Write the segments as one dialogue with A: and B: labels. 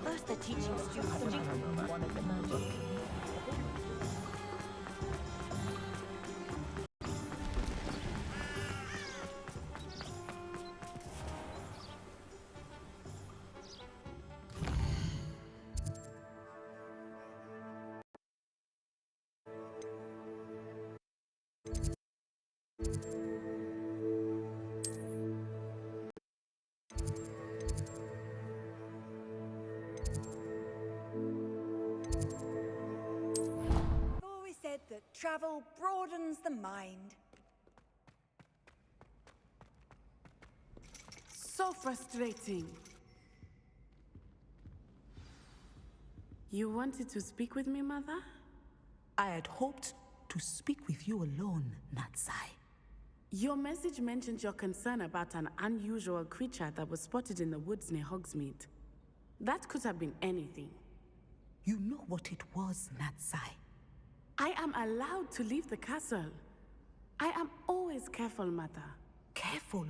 A: First they're teaching students
B: always said that travel broadens the mind.
C: So frustrating. You wanted to speak with me, Mother?
D: I had hoped to speak with you alone, Natsai.
C: Your message mentioned your concern about an unusual creature that was spotted in the woods near Hogsmeade. That could have been anything.
D: You know what it was, Natsai.
C: I am allowed to leave the castle. I am always careful, Mother.
D: Careful.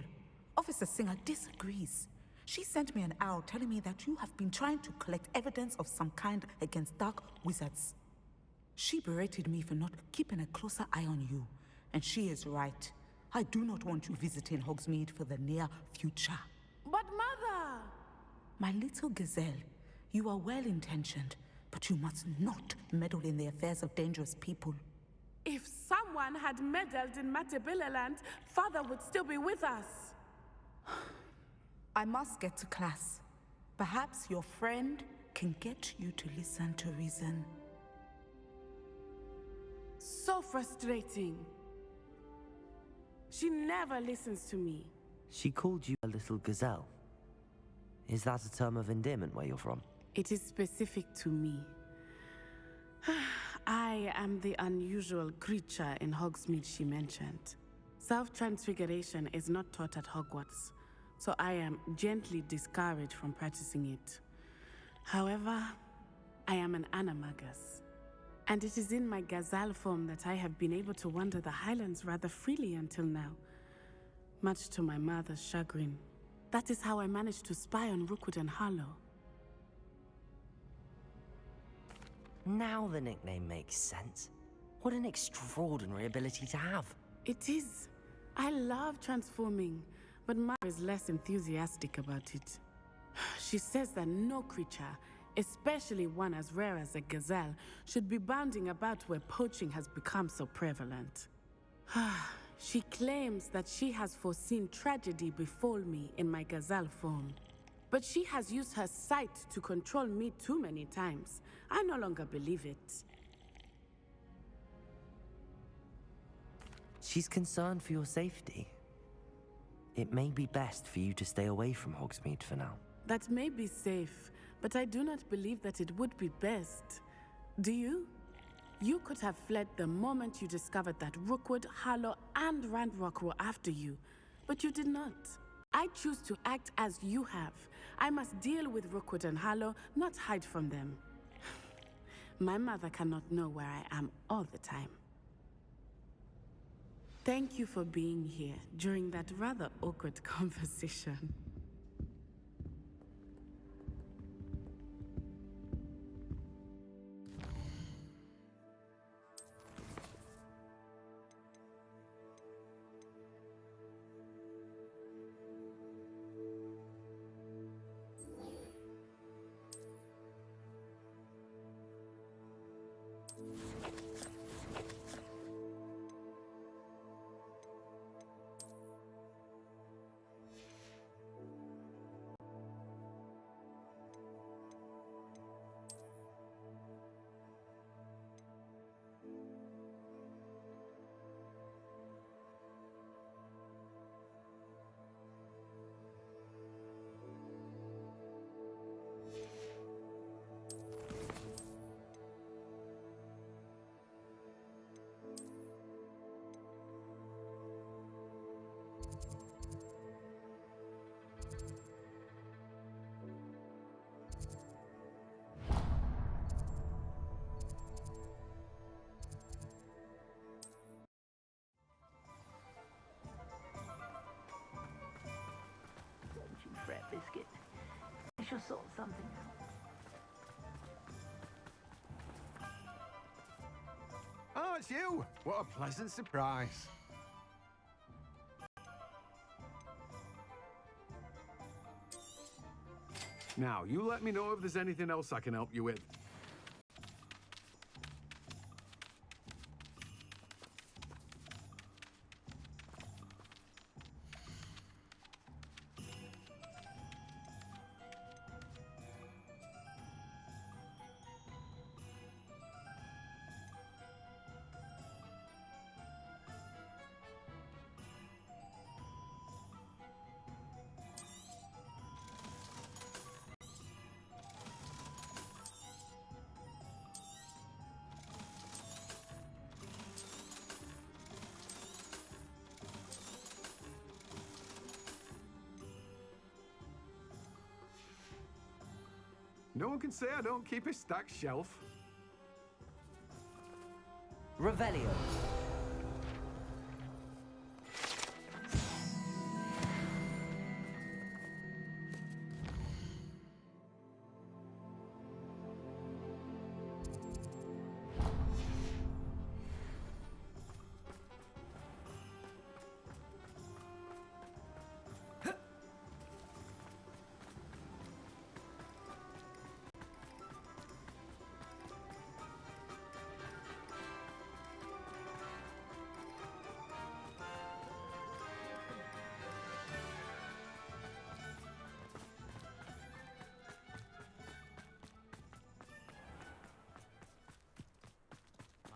D: Officer Singer disagrees. She sent me an owl telling me that you have been trying to collect evidence of some kind against dark wizards. She berated me for not keeping a closer eye on you, and she is right. I do not want you visiting Hogsmeade for the near future.
C: But Mother!
D: My little gazelle, you are well-intentioned, but you must not meddle in the affairs of dangerous people.
C: If someone had meddled in Matabilaland, Father would still be with us.
D: I must get to class. Perhaps your friend can get you to listen to reason.
C: So frustrating. She never listens to me.
E: She called you a little gazelle. Is that a term of endearment where you're from?
C: It is specific to me. I am the unusual creature in Hogsmeade she mentioned. Self-transfiguration is not taught at Hogwarts, so I am gently discouraged from practicing it. However, I am an animagus, and it is in my gazelle form that I have been able to wander the Highlands rather freely until now, much to my mother's chagrin. That is how I managed to spy on Rookwood and Harlow.
E: Now the nickname makes sense. What an extraordinary ability to have.
C: It is. I love transforming, but Mara is less enthusiastic about it. She says that no creature, especially one as rare as a gazelle, should be bounding about where poaching has become so prevalent. She claims that she has foreseen tragedy befall me in my gazelle form. But she has used her sight to control me too many times. I no longer believe it.
E: She's concerned for your safety. It may be best for you to stay away from Hogsmeade for now.
C: That may be safe, but I do not believe that it would be best. Do you? You could have fled the moment you discovered that Rookwood, Harlow, and Randrock were after you, but you did not. I choose to act as you have. I must deal with Rookwood and Harlow, not hide from them. My mother cannot know where I am all the time. Thank you for being here during that rather awkward conversation.
A: sort something out.
F: Oh, it's you! What a pleasant surprise. Now, you let me know if there's anything else I can help you with. No one can say I don't keep a stacked shelf.
E: Revelio.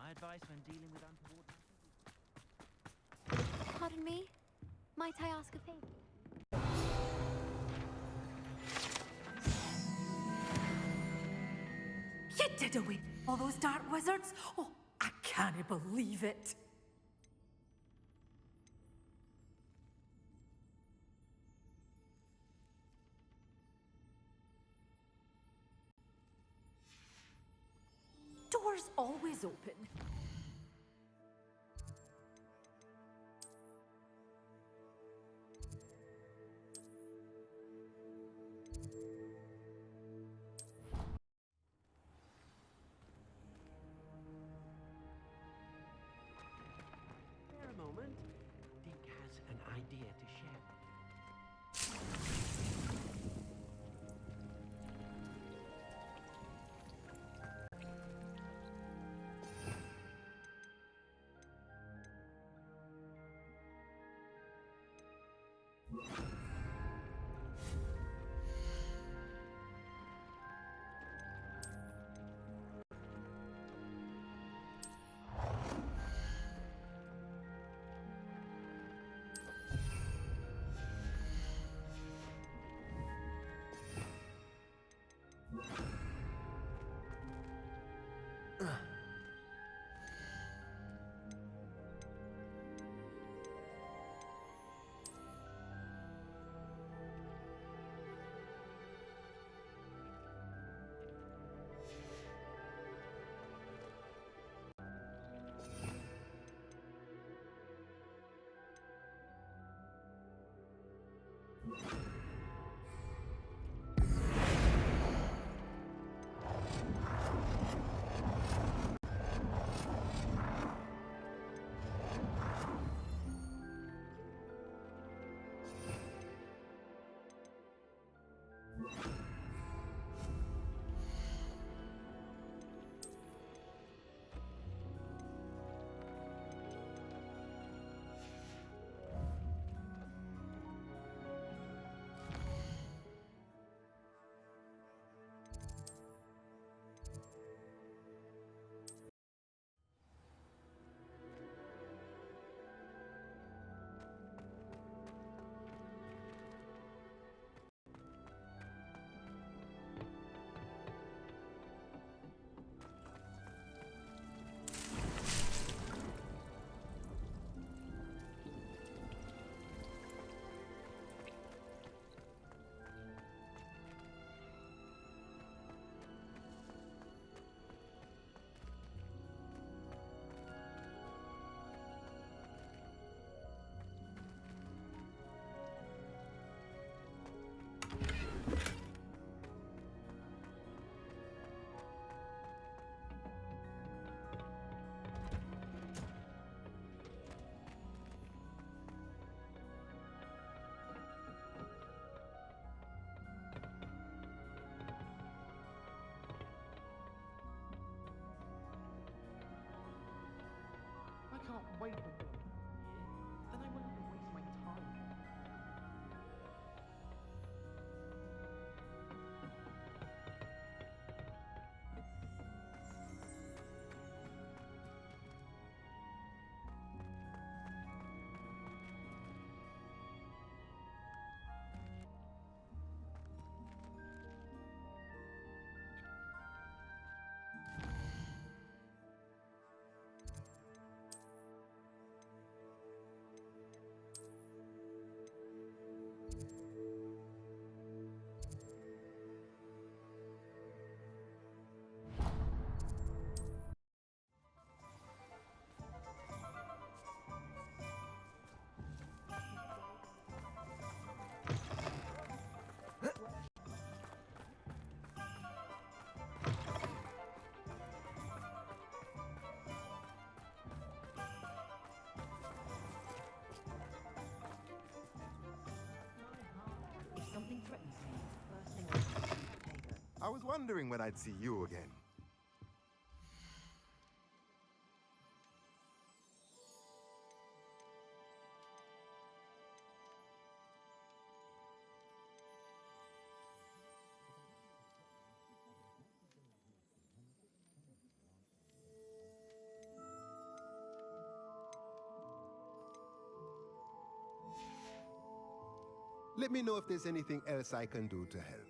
G: My advice when dealing with untoward...
H: Pardon me? Might I ask a favor?
A: You did away all those dark wizards? Oh, I can't believe it. Doors always open.
G: Spare a moment. Dink has an idea to share.
I: I was wondering when I'd see you again. Let me know if there's anything else I can do to help.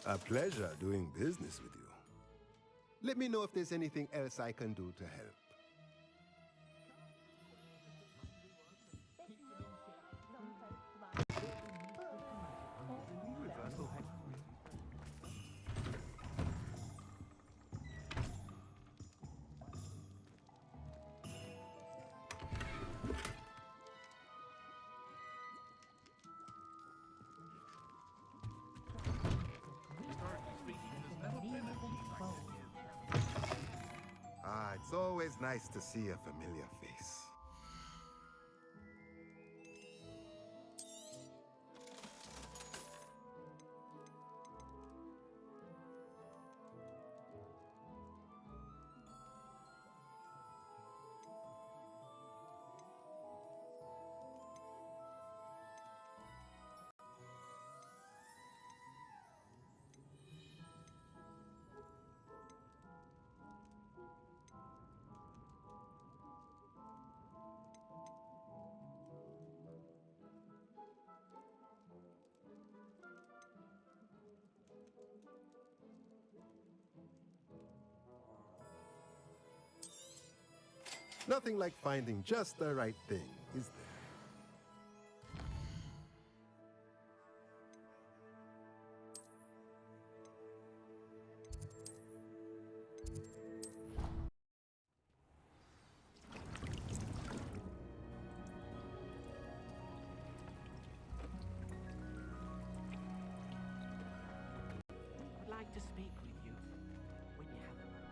I: A pleasure doing business with you. Let me know if there's anything else I can do to help. It's always nice to see a familiar face. Nothing like finding just the right thing, is there?
G: I'd like to speak with you when you have a moment.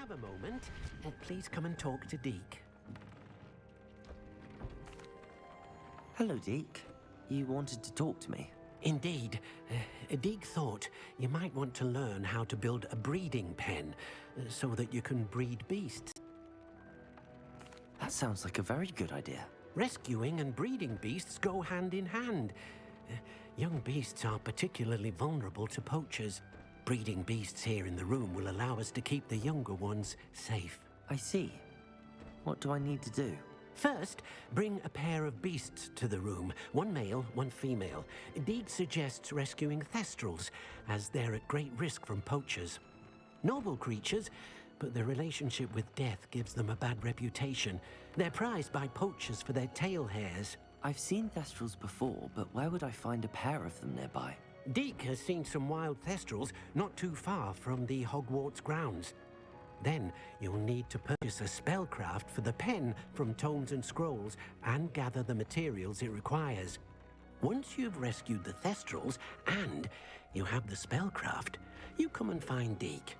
G: have a moment, please come and talk to Deke.
E: Hello, Deke. You wanted to talk to me?
G: Indeed. Deke thought you might want to learn how to build a breeding pen so that you can breed beasts.
E: That sounds like a very good idea.
G: Rescuing and breeding beasts go hand in hand. Young beasts are particularly vulnerable to poachers. Breeding beasts here in the room will allow us to keep the younger ones safe.
E: I see. What do I need to do?
G: First, bring a pair of beasts to the room. One male, one female. Deke suggests rescuing thestrals, as they're at great risk from poachers. Noble creatures, but their relationship with death gives them a bad reputation. They're prized by poachers for their tail hairs.
E: I've seen thestrals before, but where would I find a pair of them nearby?
G: Deke has seen some wild thestrals not too far from the Hogwarts grounds. Then you'll need to purchase a spellcraft for the pen from Tomes and Scrolls and gather the materials it requires. Once you've rescued the thestrals and you have the spellcraft, you come and find Deke.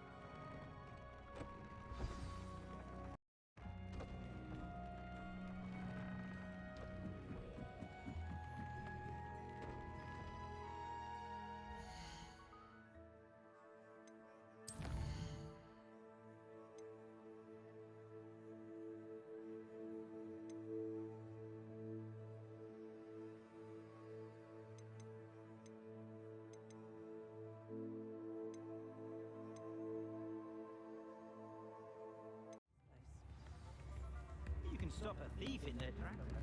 J: You can stop a thief in their tracks.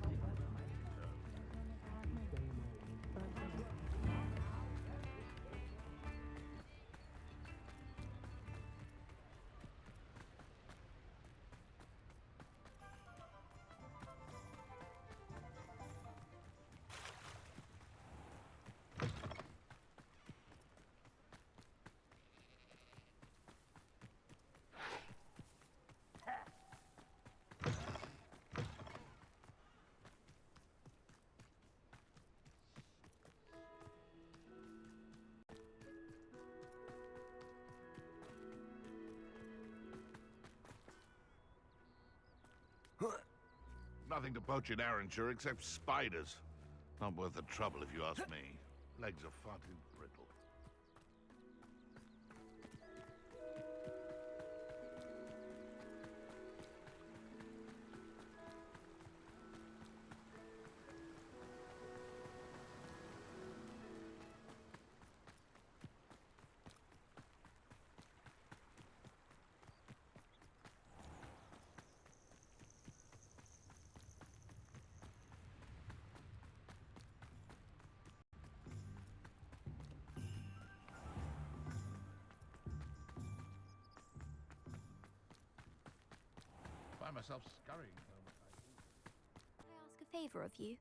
K: Nothing to poach in Arranshire except spiders. Not worth the trouble if you ask me. Legs are far too brittle. Find myself scurrying home.
H: Can I ask a favor of you?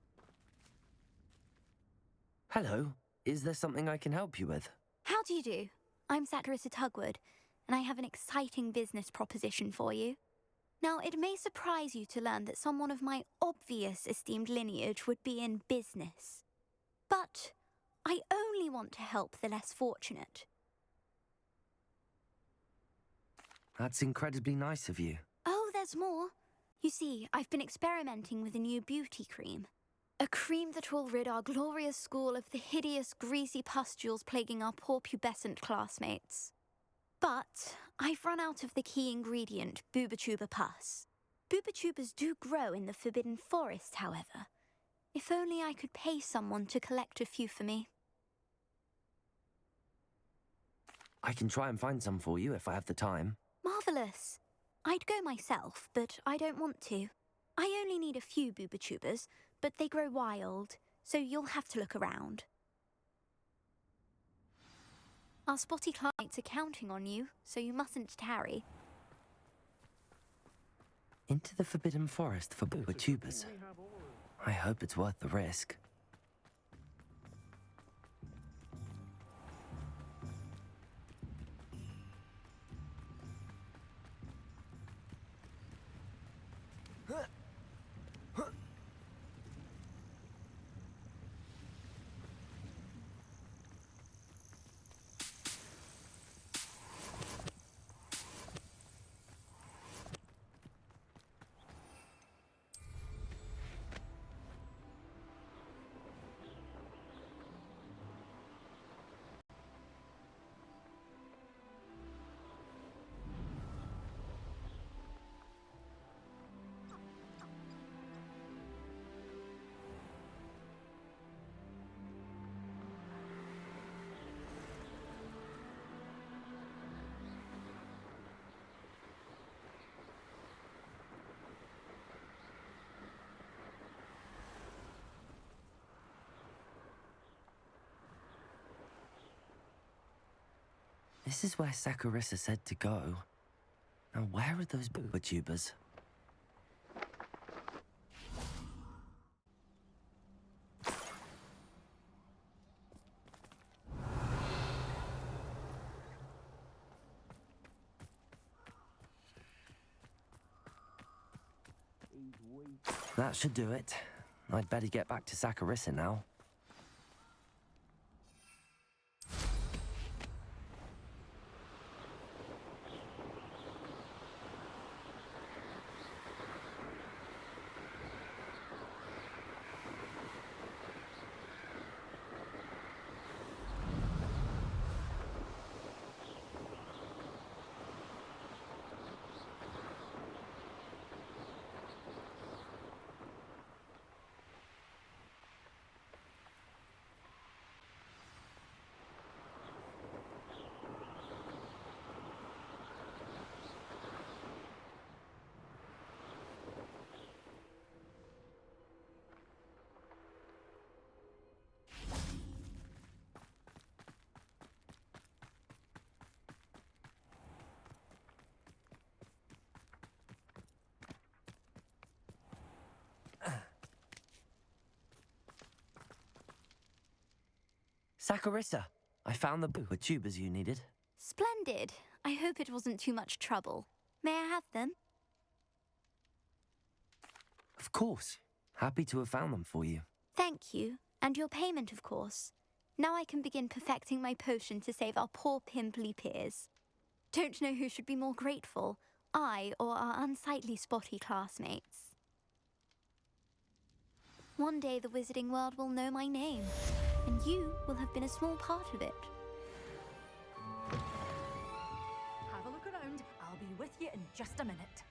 E: Hello. Is there something I can help you with?
H: How do you do? I'm Satirissa Tugwood, and I have an exciting business proposition for you. Now, it may surprise you to learn that someone of my obvious esteemed lineage would be in business. But I only want to help the less fortunate.
E: That's incredibly nice of you.
H: Oh, there's more. You see, I've been experimenting with a new beauty cream. A cream that will rid our glorious school of the hideous, greasy pustules plaguing our poor pubescent classmates. But I've run out of the key ingredient, boobotuber pus. Boobotubers do grow in the Forbidden Forest, however. If only I could pay someone to collect a few for me.
E: I can try and find some for you if I have the time.
H: Marvellous. I'd go myself, but I don't want to. I only need a few boobotubers, but they grow wild, so you'll have to look around. Our spotty clients are counting on you, so you mustn't tarry.
E: Into the Forbidden Forest for boobotubers. I hope it's worth the risk. This is where Saccharissa said to go. Now, where are those booba tubers? That should do it. I'd better get back to Saccharissa now. Saccharissa, I found the booba tubers you needed.
H: Splendid. I hope it wasn't too much trouble. May I have them?
E: Of course. Happy to have found them for you.
H: Thank you. And your payment, of course. Now I can begin perfecting my potion to save our poor pimply peers. Don't know who should be more grateful, I or our unsightly spotty classmates. One day the wizarding world will know my name, and you will have been a small part of it.
A: Have a look around. I'll be with you in just a minute.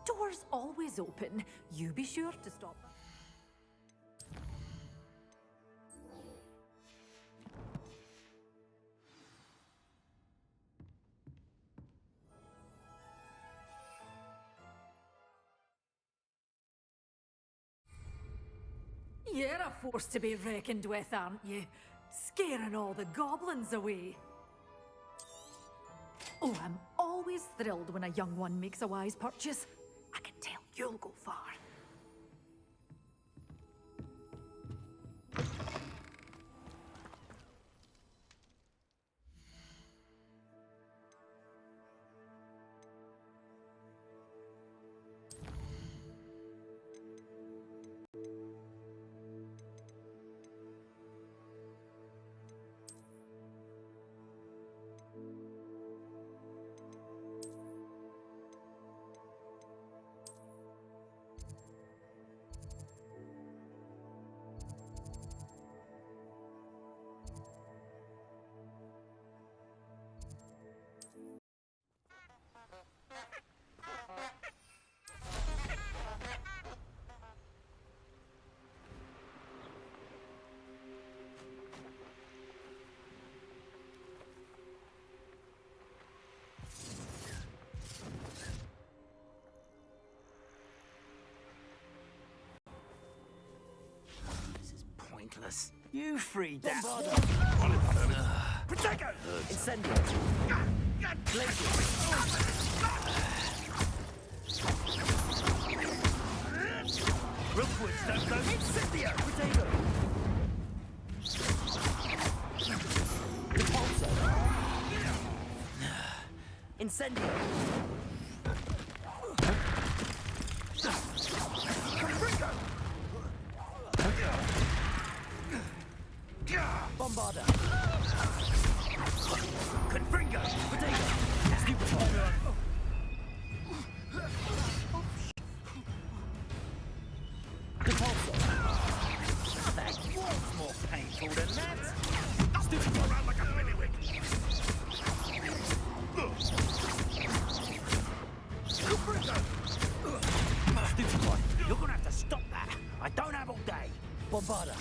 A: Doors always open. You be sure to stop. You're a force to be reckoned with, aren't you? Scaring all the goblins away. Oh, I'm always thrilled when a young one makes a wise purchase. I can tell you'll go far.
E: Pointless.
J: You freed that.
E: Protego! Incendio! Glacier!
J: Rookwood, Stone,
E: Incendio! Protego! Repulsor! Incendio! Bombarda! Confringo! Potato! Stupefy! Repulsor!
J: that was more painful than that.
E: Stupefy!
K: Around like a bailiwick.
E: Stupefy!
J: You're gonna have to stop that. I don't have all day.
E: Bombarda!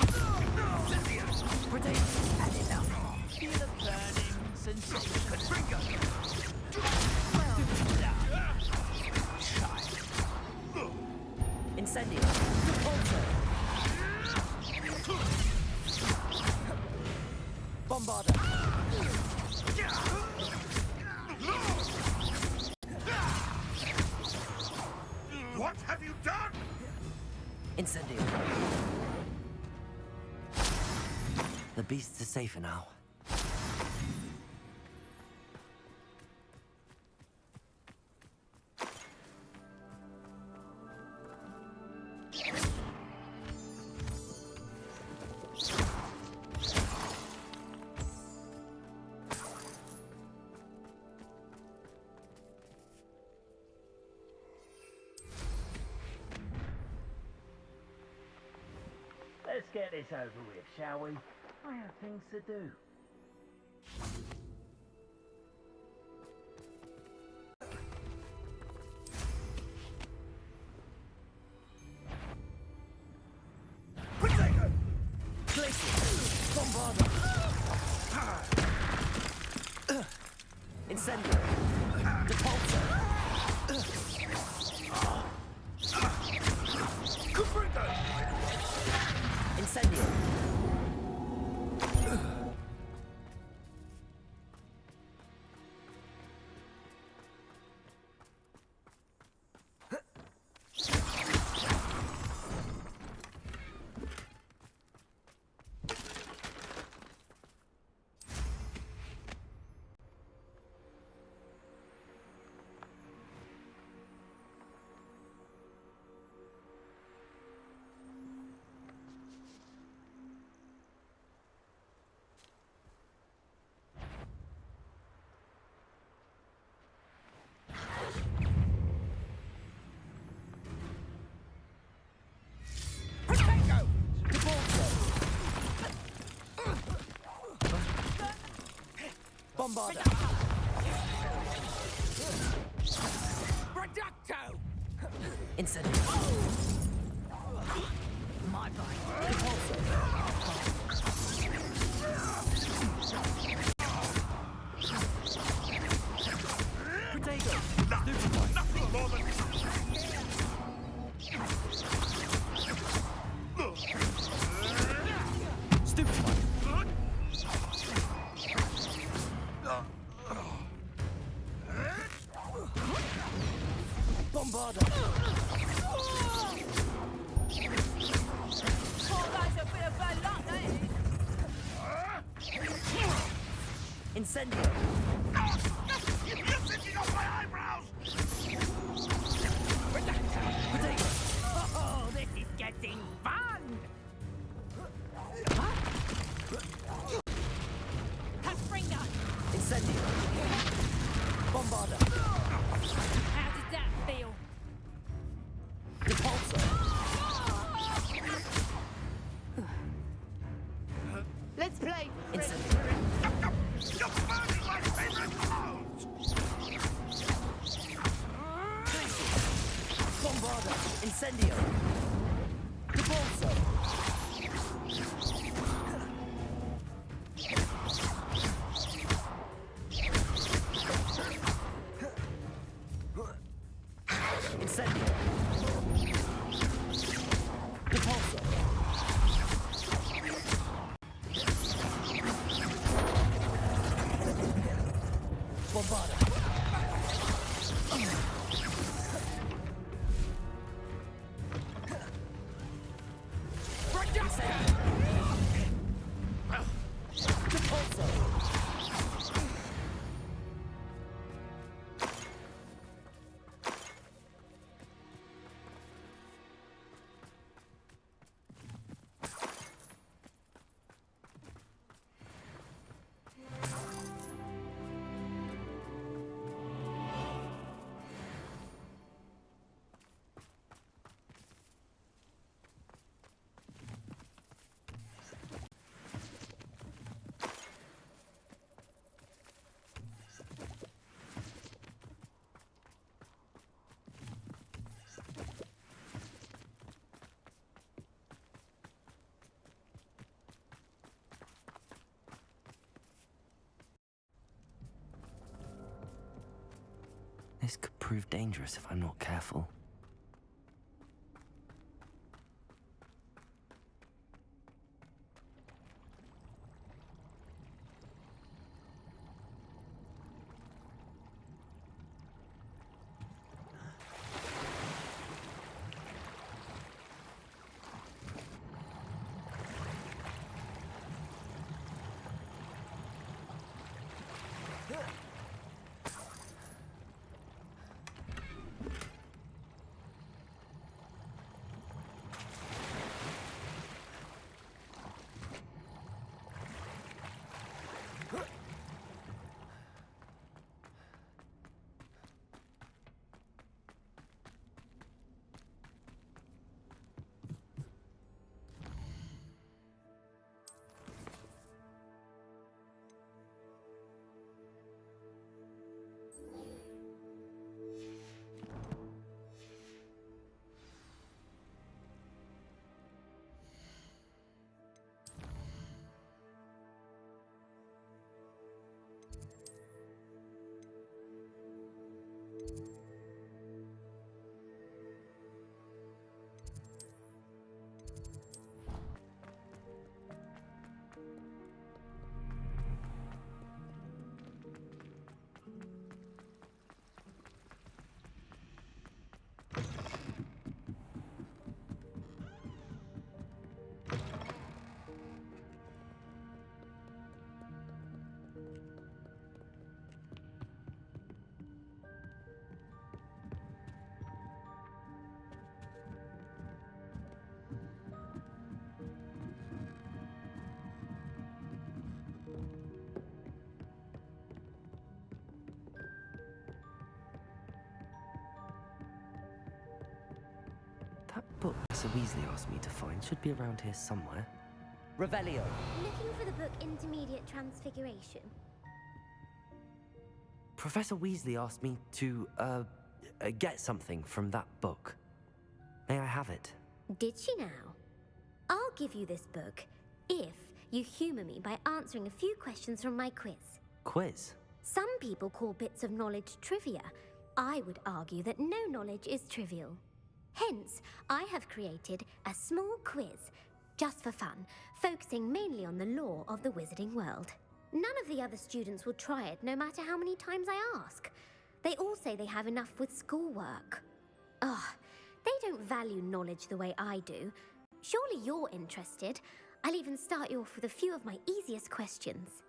J: Potato! Had enough. Feel the burnings. sensation. Bingo!
E: Incendio. Repulsor. Bombarder.
K: What have you done?
E: Incendio. The beasts are safer now.
J: Let's get this over with, shall we? I have things to do.
E: Potato! Place it! Bombarder! Incendio! Depulsor! Incendio! Bombarder!
J: Reducto!
E: Incendio!
J: My bike.
E: Repulsor! Potato!
K: Nothing more than...
E: Stupid one! Bombarder! Incendio!
K: You're sitting on my eyebrows!
E: Potato!
J: Oh, this is getting fun!
E: Incendio! Bombarder!
A: How did that feel?
E: Repulsor!
A: Let's play.
E: Incendio!
K: You're burning my favorite clothes!
E: Bombarder! Incendio! Repulsor! Incendio! Repulsor! Bombarder! Repulsor! This could prove dangerous if I'm not careful. That book Professor Weasley asked me to find should be around here somewhere. Revelio!
L: Looking for the book Intermediate Transfiguration.
E: Professor Weasley asked me to, get something from that book. May I have it?
L: Did she now? I'll give you this book if you humor me by answering a few questions from my quiz.
E: Quiz?
L: Some people call bits of knowledge trivia. I would argue that no knowledge is trivial. Hence, I have created a small quiz, just for fun, focusing mainly on the lore of the wizarding world. None of the other students will try it, no matter how many times I ask. They all say they have enough with schoolwork. Ugh, they don't value knowledge the way I do. Surely you're interested. I'll even start you off with a few of my easiest questions.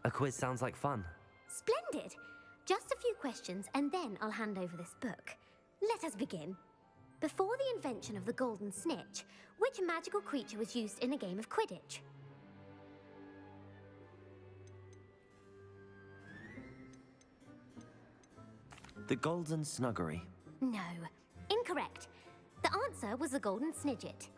E: A quiz sounds like fun.
L: Splendid! Just a few questions, and then I'll hand over this book. Let us begin. Before the invention of the golden snitch, which magical creature was used in a game of Quidditch?
E: The Golden Snuggery.
L: No. Incorrect. The answer was the golden snidget.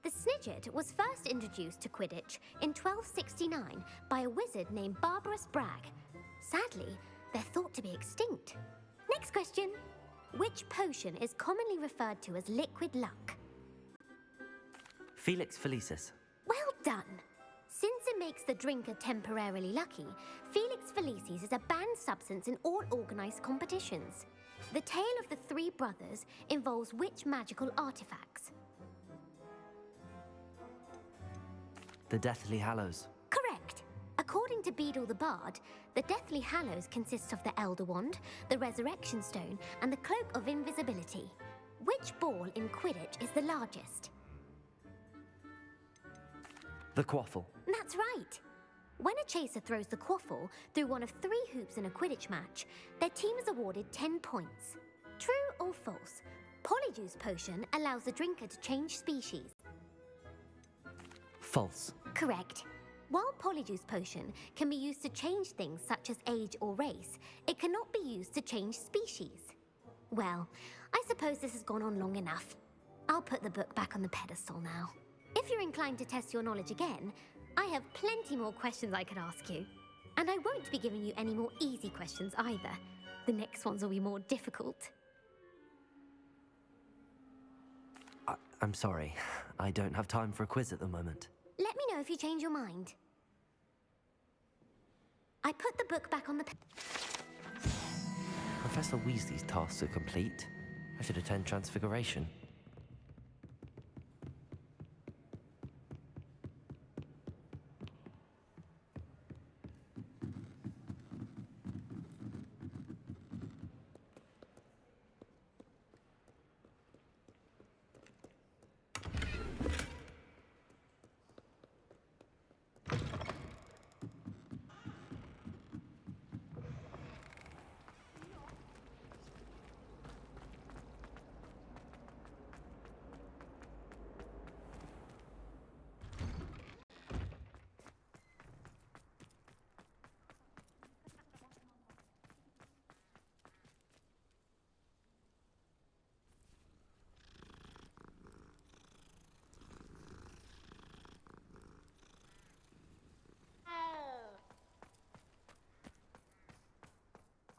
L: The snidget was first introduced to Quidditch in 1269 by a wizard named Barbarous Bragg. Sadly, they're thought to be extinct. Next question. Which potion is commonly referred to as liquid luck?
E: Felix Felicis.
L: Well done. Since it makes the drinker temporarily lucky, Felix Felicis is a banned substance in all organized competitions. The tale of the three brothers involves which magical artifacts?
E: The Deathly Hallows.
L: Correct. According to Beedle the Bard, the Deathly Hallows consists of the Elder Wand, the Resurrection Stone, and the Cloak of Invisibility. Which ball in Quidditch is the largest?
E: The Quaffle.
L: That's right. When a chaser throws the quaffle through one of 3 hoops in a Quidditch match, their team is awarded 10 points. True or false? Polyjuice Potion allows the drinker to change species.
E: False.
L: Correct. While Polyjuice Potion can be used to change things such as age or race, it cannot be used to change species. Well, I suppose this has gone on long enough. I'll put the book back on the pedestal now. If you're inclined to test your knowledge again, I have plenty more questions I could ask you. And I won't be giving you any more easy questions either. The next ones will be more difficult.
E: I'm sorry. I don't have time for a quiz at the moment.
L: Let me know if you change your mind. I put the book back on the
E: Professor Weasley's tasks are complete, I should attend Transfiguration.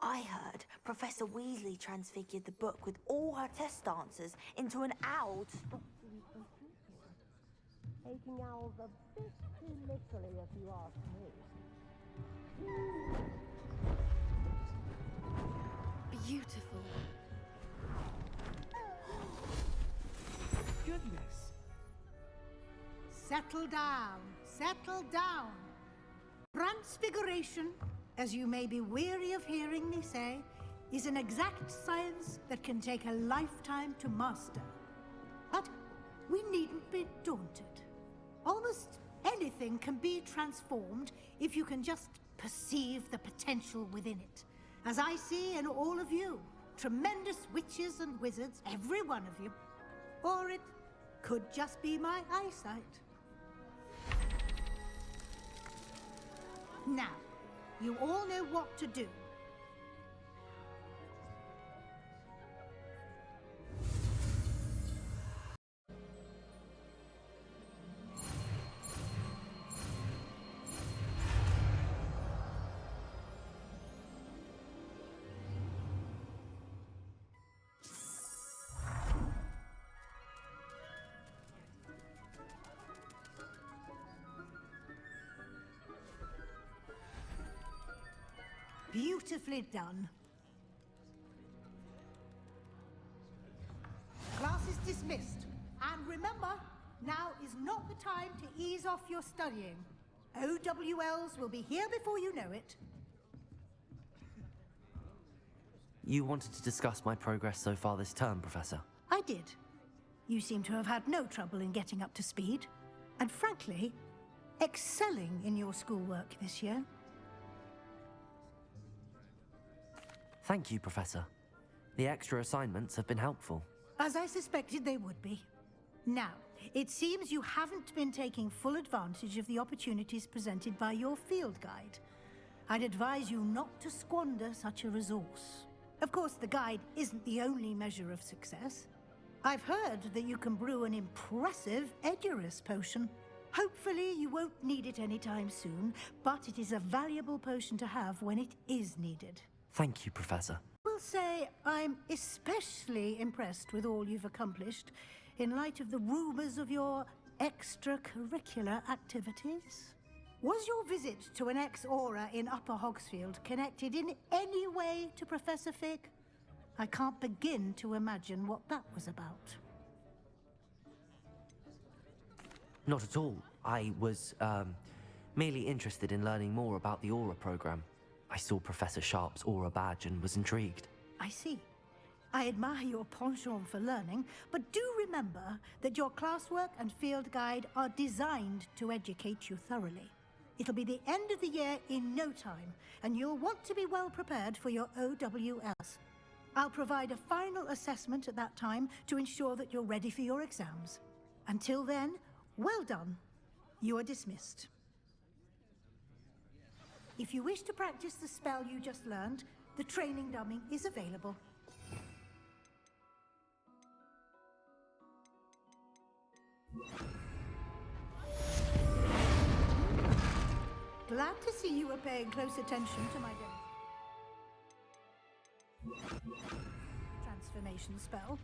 B: I heard Professor Weasley transfigured the book with all her test answers into an owl to stop silly confusion. Taking owls a bit too literally, if you ask me.
A: Beautiful.
M: Goodness. Settle down. Settle down. Transfiguration, as you may be weary of hearing me say, is an exact science that can take a lifetime to master. But we needn't be daunted. Almost anything can be transformed if you can just perceive the potential within it. As I see in all of you, tremendous witches and wizards, every one of you. Or it could just be my eyesight. Now, you all know what to do. Beautifully done. Class is dismissed. And remember, now is not the time to ease off your studying. OWLs will be here before you know it.
E: You wanted to discuss my progress so far this term, Professor?
M: I did. You seem to have had no trouble in getting up to speed. And frankly, excelling in your schoolwork this year.
E: Thank you, Professor. The extra assignments have been helpful.
M: As I suspected they would be. Now, it seems you haven't been taking full advantage of the opportunities presented by your field guide. I'd advise you not to squander such a resource. Of course, the guide isn't the only measure of success. I've heard that you can brew an impressive Edurus potion. Hopefully you won't need it anytime soon, but it is a valuable potion to have when it is needed.
E: Thank you, Professor.
M: I will say I'm especially impressed with all you've accomplished in light of the rumors of your extracurricular activities. Was your visit to an ex-aura in Upper Hogsfield connected in any way to Professor Fig? I can't begin to imagine what that was about.
E: Not at all. I was, merely interested in learning more about the Aura program. I saw Professor Sharp's Aura badge and was intrigued.
M: I see. I admire your penchant for learning, but do remember that your classwork and field guide are designed to educate you thoroughly. It'll be the end of the year in no time, and you'll want to be well prepared for your OWLs. I'll provide a final assessment at that time to ensure that you're ready for your exams. Until then, well done. You are dismissed. If you wish to practice the spell you just learned, the training dummy is available. Glad to see you were paying close attention to my transformation spell.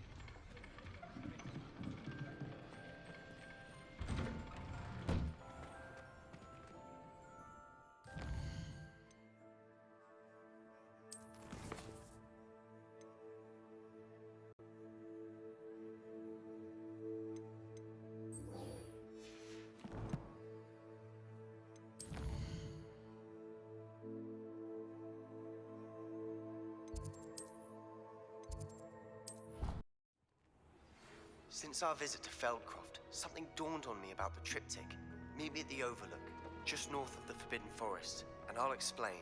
N: Since our visit to Feldcroft, something dawned on me about the triptych. Meet me at the Overlook, just north of the Forbidden Forest, and I'll explain.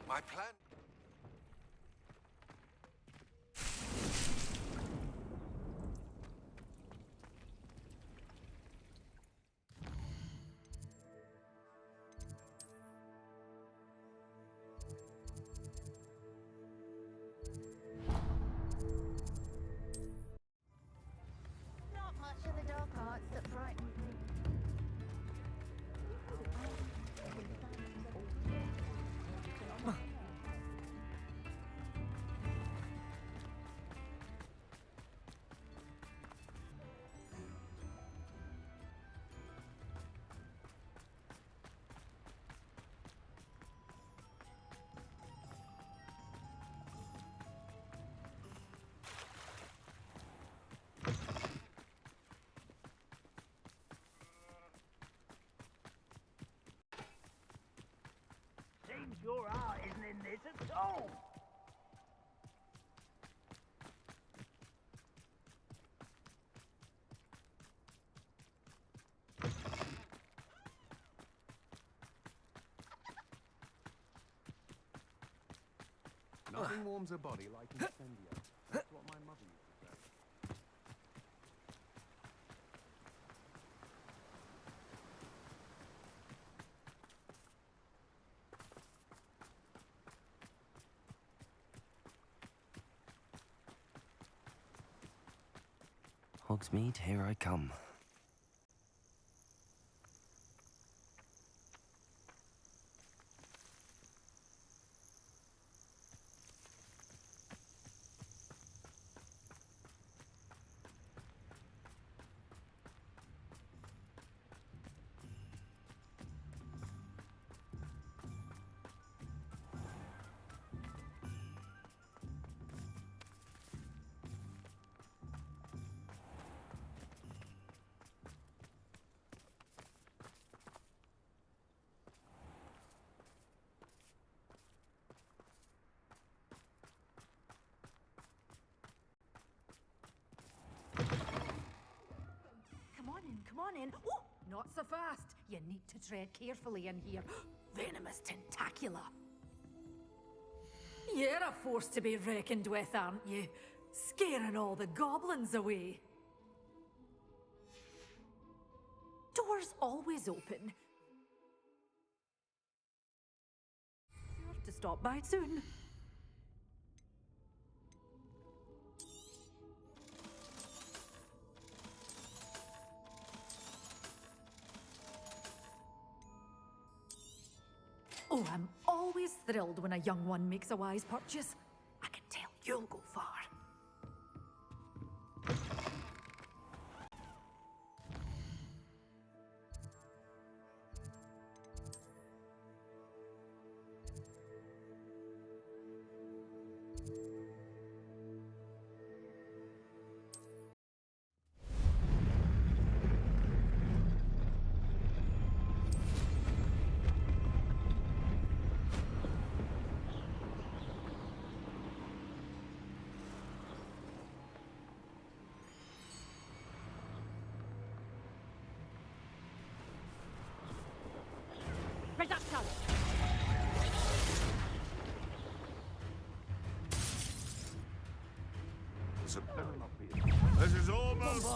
O: My plan...
B: Not much of the dark arts that frighten me.
J: Seems your heart isn't in this at all.
F: Nothing warms a body like incendio. That's what my mother used to say.
E: Hogsmeade, here I come.
A: Come on in. Oh, not so fast. You need to tread carefully in here. Venomous tentacula. You're a force to be reckoned with, aren't you? Scaring all the goblins away. Doors always open. Sure to stop by soon. Oh, I'm always thrilled when a young one makes a wise purchase. I can tell you'll go far.
K: This is almost...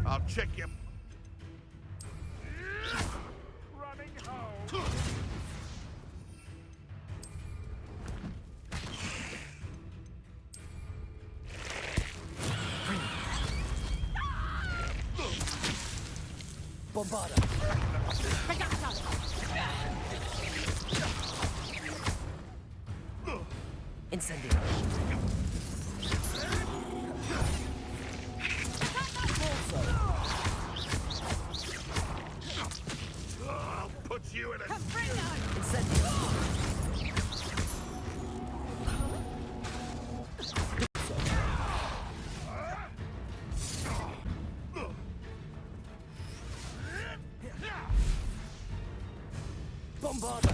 K: I'll check you.
J: Running home.
E: Bombarda! Incendio!
K: I'll put you in a...
E: Incendio! Bombarda!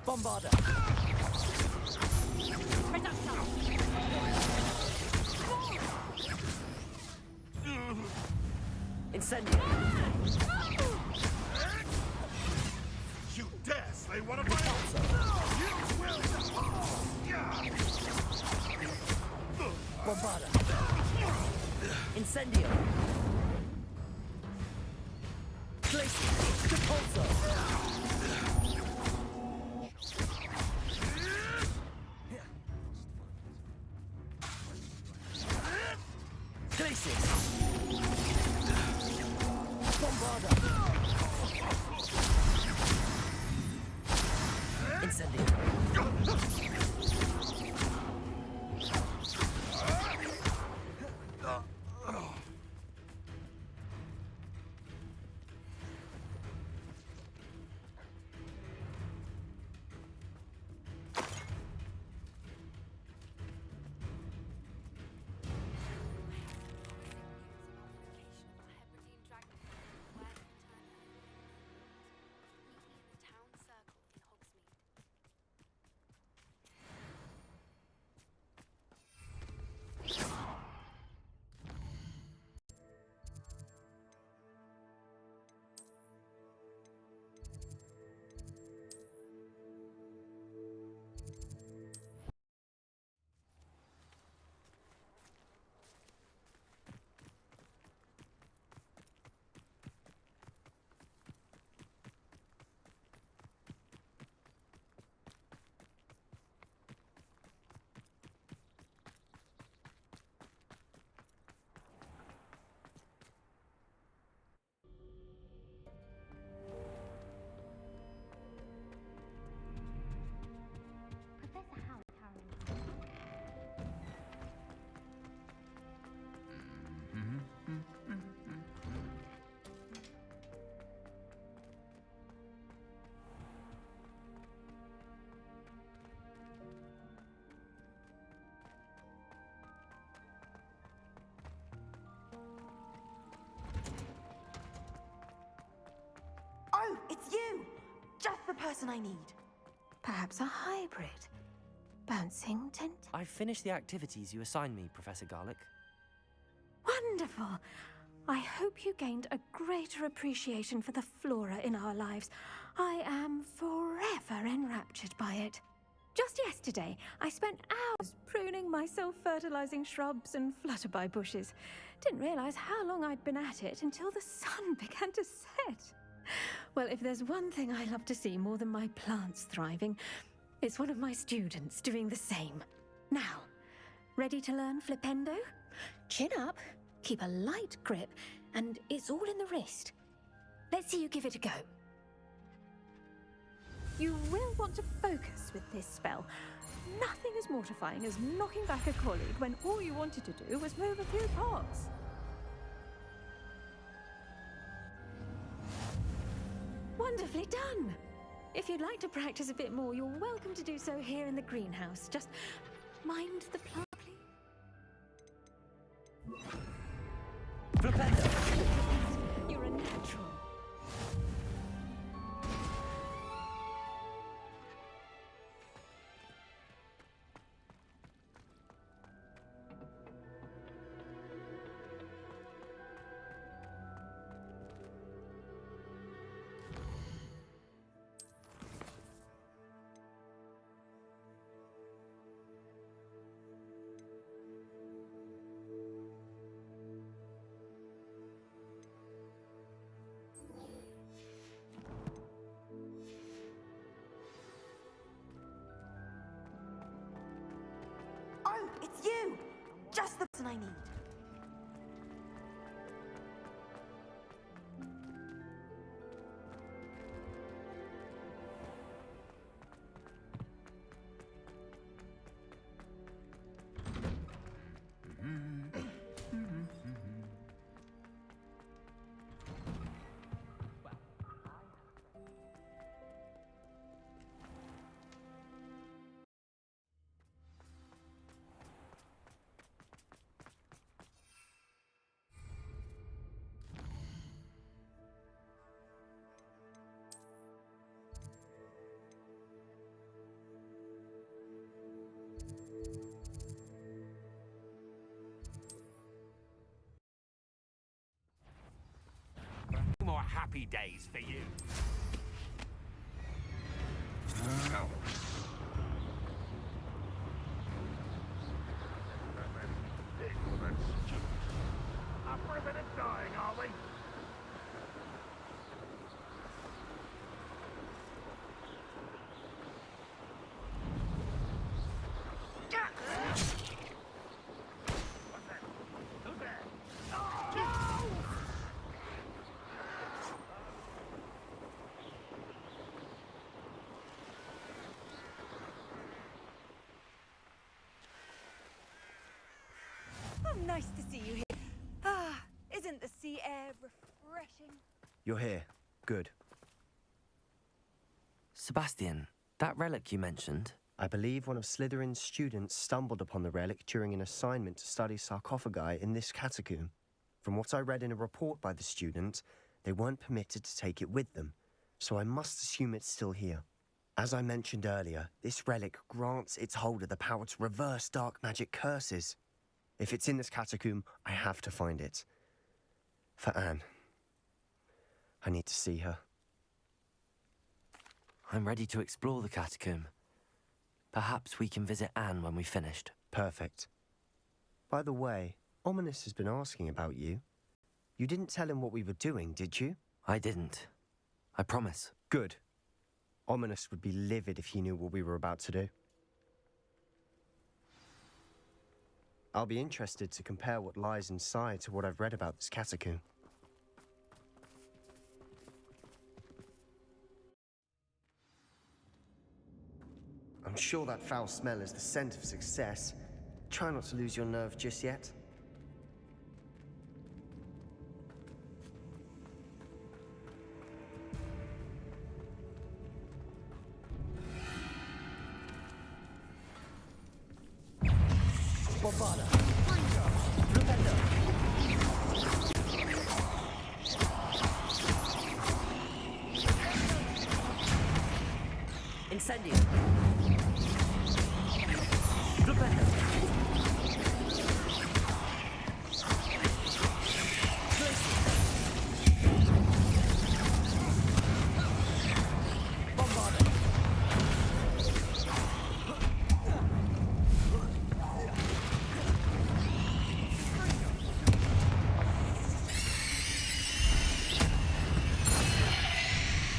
E: Bombarder! Incendio!
K: You dare slay one of my own! You will!
E: Bombarder! Incendio! Glacier! Repulsor! Glacier! Bombarder! Incendio!
B: Oh, it's you! Just the person I need.
O: Perhaps a hybrid. Bouncing tent.
E: I've finished the activities you assigned me, Professor Garlick.
O: Wonderful! I hope you gained a greater appreciation for the flora in our lives. I am forever enraptured by it. Just yesterday, I spent hours pruning my self-fertilizing shrubs and flutterby bushes. Didn't realize how long I'd been at it until the sun began to set. Well, if there's one thing I love to see more than my plants thriving, it's one of my students doing the same. Now, ready to learn Flipendo? Chin up, keep a light grip, and it's all in the wrist. Let's see you give it a go. You will want to focus with this spell. Nothing as mortifying as knocking back a colleague when all you wanted to do was move a few parts. Wonderfully done! If you'd like to practice a bit more, you're welcome to do so here in the greenhouse. Just mind the plant, please.
E: Flipendo!
O: You're a natural.
B: Oh, it's you! Just the person I need.
P: happy days for you.
J: Up for a bit of dying, are we?
Q: Oh, nice to see you here. Ah, isn't the sea air refreshing?
N: You're here. Good.
E: Sebastian, that relic you mentioned.
N: I believe one of Slytherin's students stumbled upon the relic during an assignment to study sarcophagi in this catacomb. From what I read in a report by the student, they weren't permitted to take it with them, so I must assume it's still here. As I mentioned earlier, this relic grants its holder the power to reverse dark magic curses. If it's in this catacomb, I have to find it. For Anne. I need to see her.
E: I'm ready to explore the catacomb. Perhaps we can visit Anne when we've finished.
N: Perfect. By the way, Ominous has been asking about you. You didn't tell him what we were doing, did you?
E: I didn't. I promise.
N: Good. Ominous would be livid if he knew what we were about to do. I'll be interested to compare what lies inside to what I've read about this catacomb. I'm sure that foul smell is the scent of success. Try not to lose your nerve just yet. Bombada! Flipendo! Incendio! Flipendo! Bombada!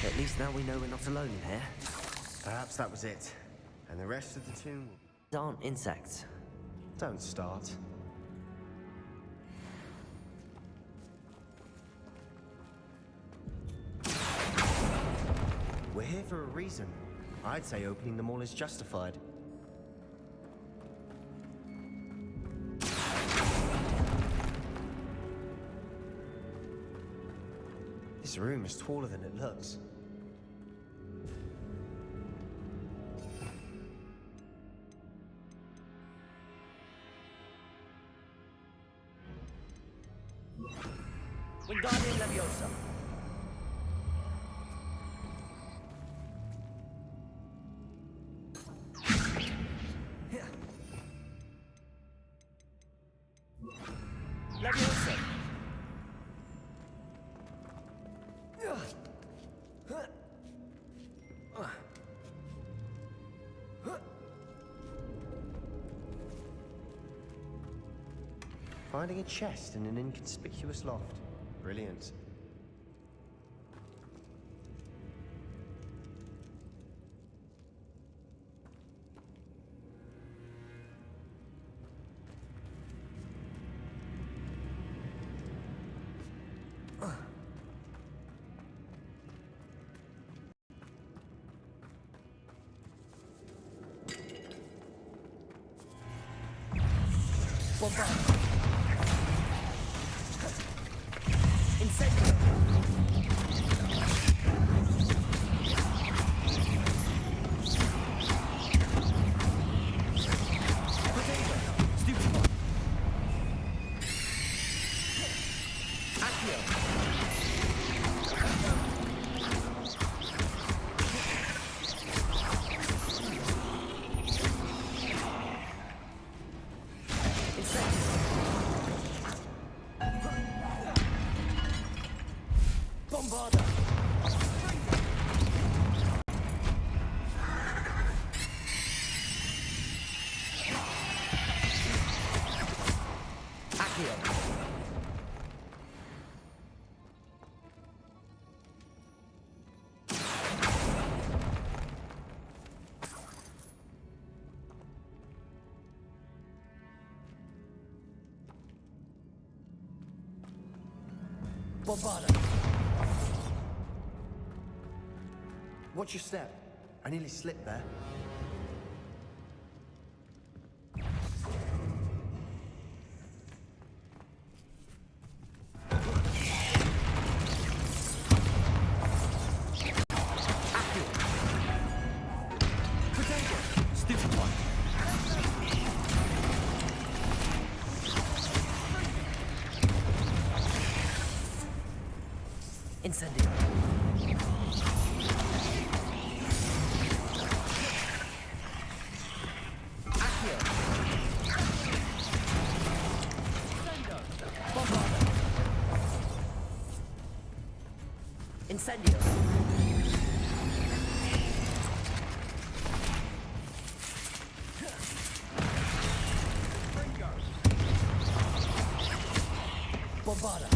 E: At least now we know we're not alone in here.
N: Perhaps that was it. And the rest of the tomb will be...
E: Aren't insects.
N: Don't start. We're here for a reason. I'd say opening them all is justified. This room is taller than it looks.
J: Wingardium Leviosa. Leviosa.
N: Finding a chest in an inconspicuous loft. Brilliant. Bombard. Incendio. Potato. Stupid one. Accio. Incendio.
E: Bombarda! Accio!
N: Bombarda! Watch your step. I nearly slipped there.
E: Stupid one. Incendio. Accio. Bombarda. Incendio. Bombarda.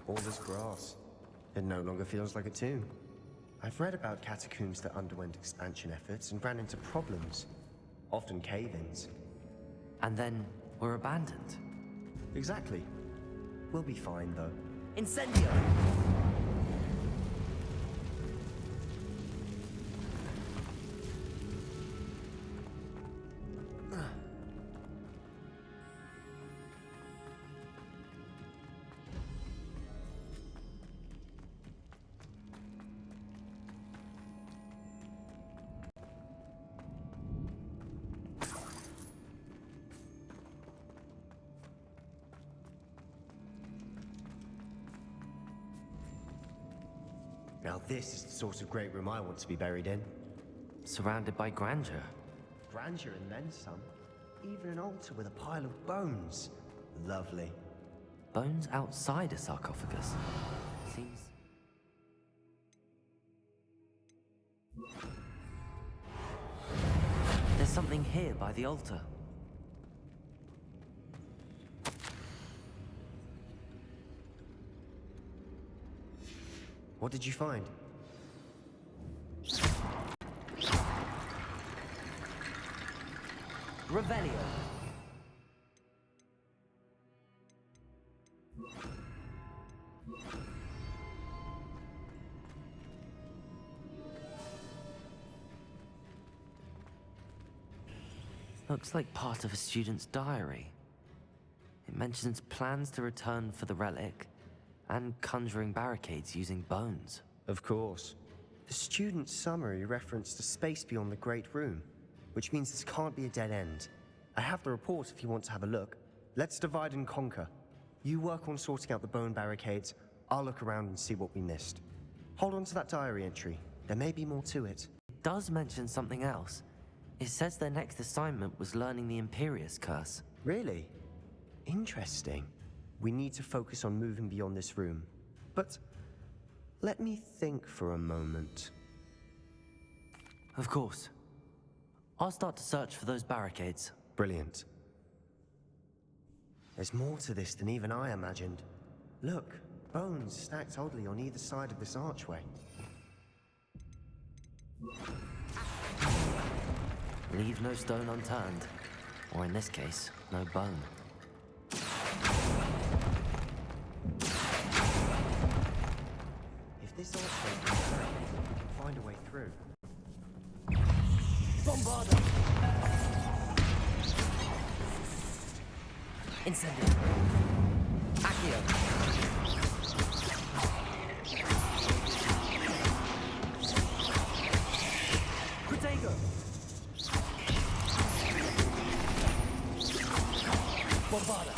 N: All this grass. It no longer feels like a tomb. I've read about catacombs that underwent expansion efforts and ran into problems. Often cave-ins.
E: And then were abandoned.
N: Exactly. We'll be fine, though.
E: Incendio!
N: Now this is the sort of great room I want to be buried in.
E: Surrounded by grandeur.
N: Grandeur and then some. Even an altar with a pile of bones. Lovely.
E: Bones outside a sarcophagus. Seems... There's something here by the altar.
N: What did you find?
E: Revelio. Looks like part of a student's diary. It mentions plans to return for the relic and conjuring barricades using bones.
N: Of course. The student's summary referenced a space beyond the Great Room, which means this can't be a dead end. I have the report if you want to have a look. Let's divide and conquer. You work on sorting out the bone barricades, I'll look around and see what we missed. Hold on to that diary entry. There may be more to it.
E: It does mention something else. It says their next assignment was learning the Imperius Curse.
N: Really? Interesting. We need to focus on moving beyond this room. But let me think for a moment.
E: Of course. I'll start to search for those barricades.
N: Brilliant. There's more to this than even I imagined. Look, bones stacked oddly on either side of this archway.
E: Leave no stone unturned. Or in this case, no bone.
N: If this archway is correct, we can find a way through.
E: Bombarda! Incendio! Accio! Protego! Bombarda!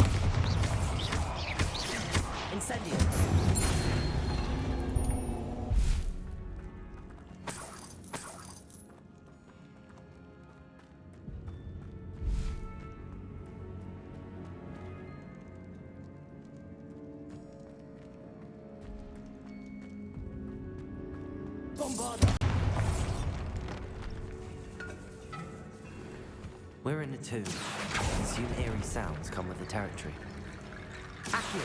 E: Incendio! We're in a tomb. I assume eerie sounds come with the territory. Accio!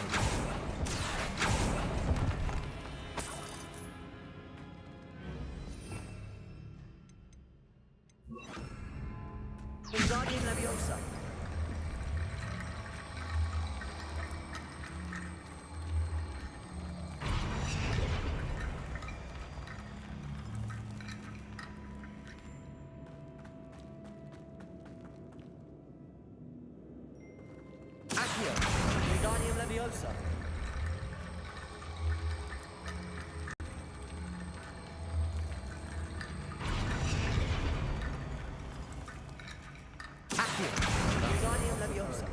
J: Wingardium Leviosa. Accio. Wingardium Leviosa. Accio. Wingardium Leviosa.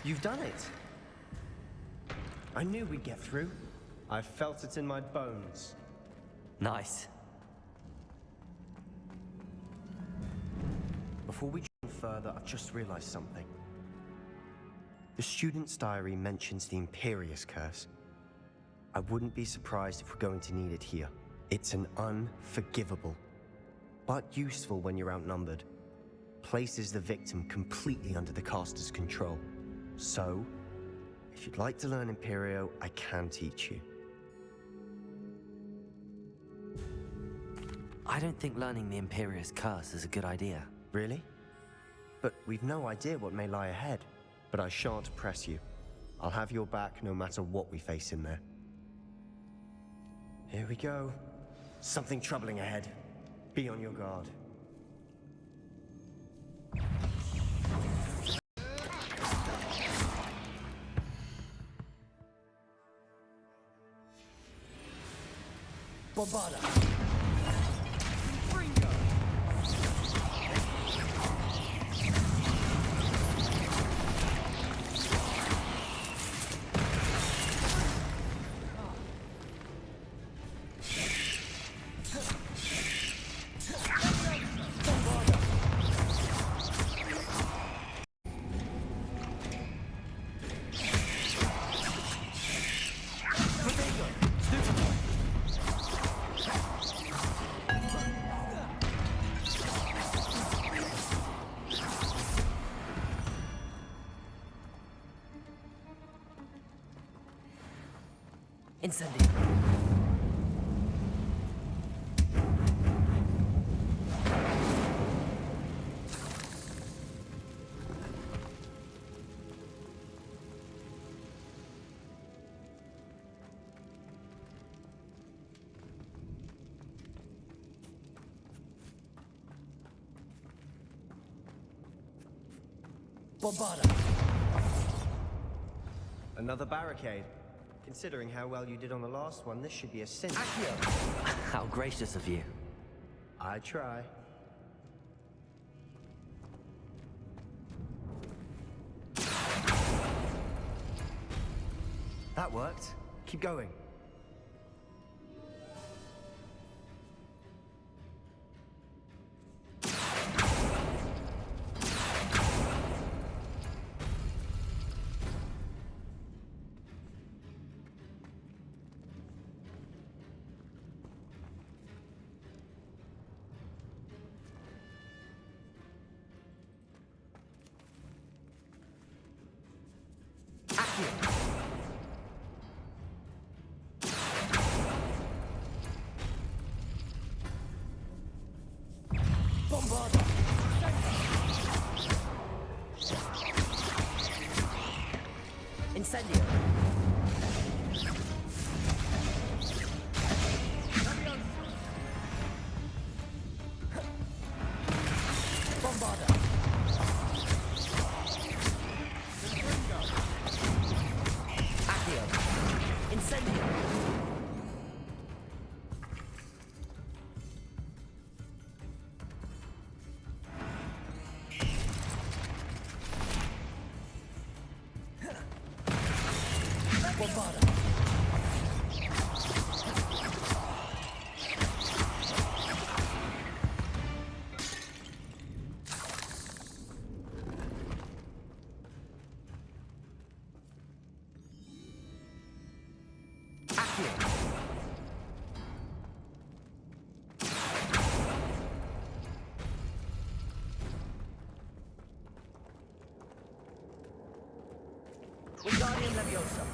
N: You've done it. I knew we'd get through. I felt it in my bones.
E: Nice.
N: Before we go further, I've just realized something. The student's diary mentions the Imperious Curse. I wouldn't be surprised if we're going to need it here. It's an unforgivable, but useful when you're outnumbered. Places the victim completely under the caster's control. So, if you'd like to learn Imperio, I can teach you.
E: I don't think learning the Imperious Curse is a good idea.
N: Really? But we've no idea what may lie ahead. But I shan't press you. I'll have your back no matter what we face in there. Here we go. Something troubling ahead. Be on your guard.
J: Bombarda.
E: Incendio.
J: Bombarda.
N: Another barricade. Considering how well you did on the last one, this should be a cinch.
E: How gracious of you.
N: I try. That worked. Keep going.
J: Bombarda.
E: Incendio.
J: Bombarda.
E: Accio. Incendio.
J: Wingardium Leviosa.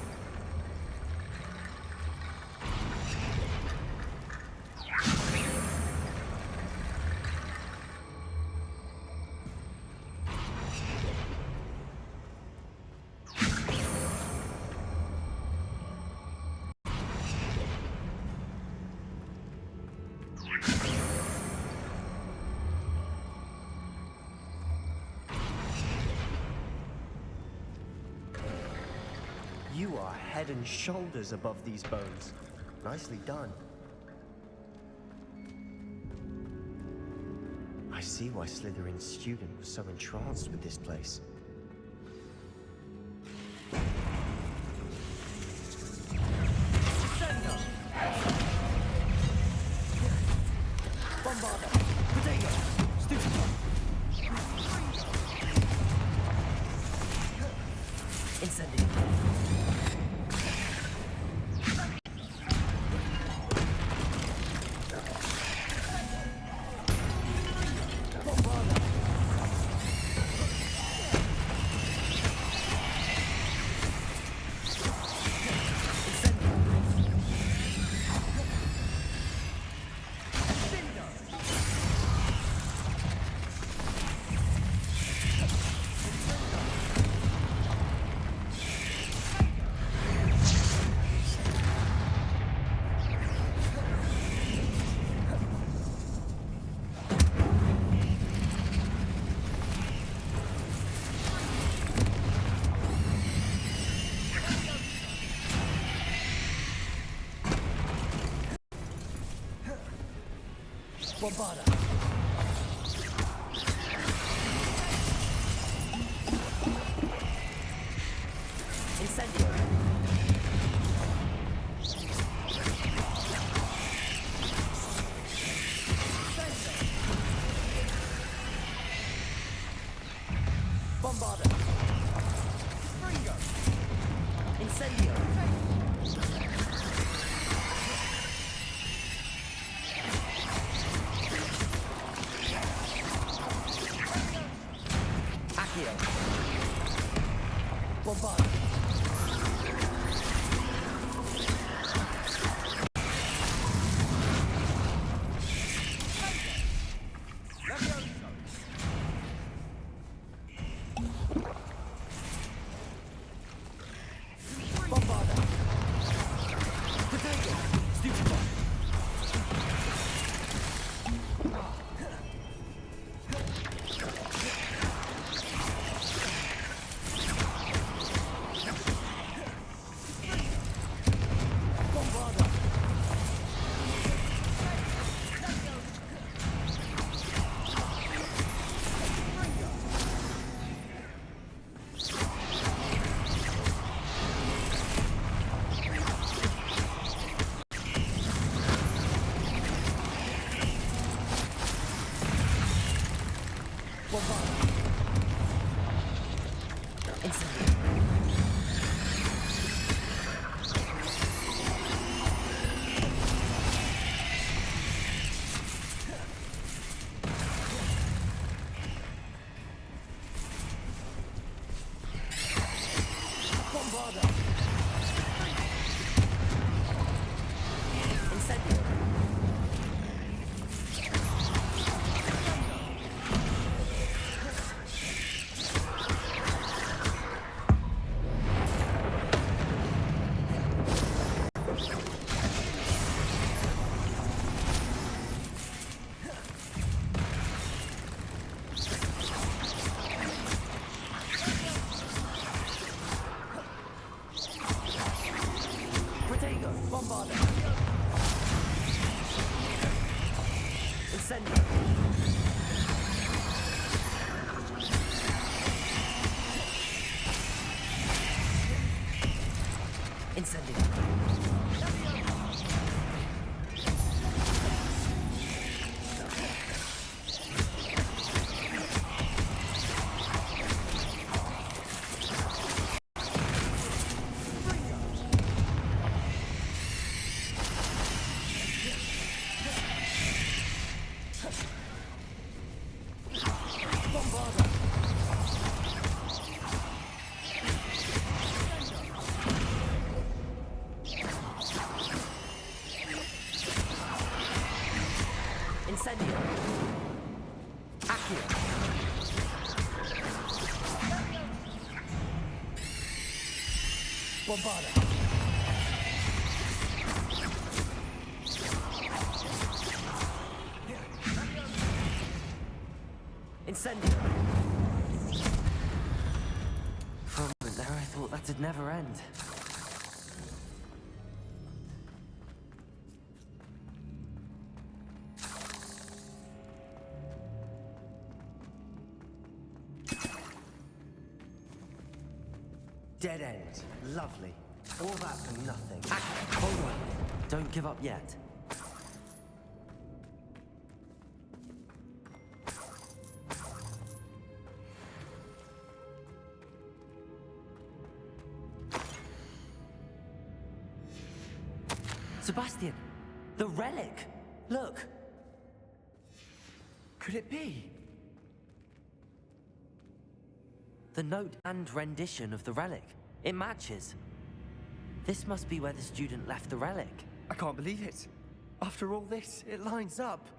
N: You are head and shoulders above these bones. Nicely done. I see why Slytherin's student was so entranced with this place.
J: Bombarda. Incendio. Bombarda. Springo. Incendio. Bombarda. Bombarda. Potato. Stupefy. Incendio.
E: Incendio! Accio! Bombarda! Incendio! For a moment there, I thought that'd never end. Dead end. Lovely. All that for nothing. Hold on. Don't give up yet. Sebastian! The relic! Look! Could it be? The note and rendition of the relic. It matches. This must be where the student left the relic.
N: I can't believe it. After all this, it lines up.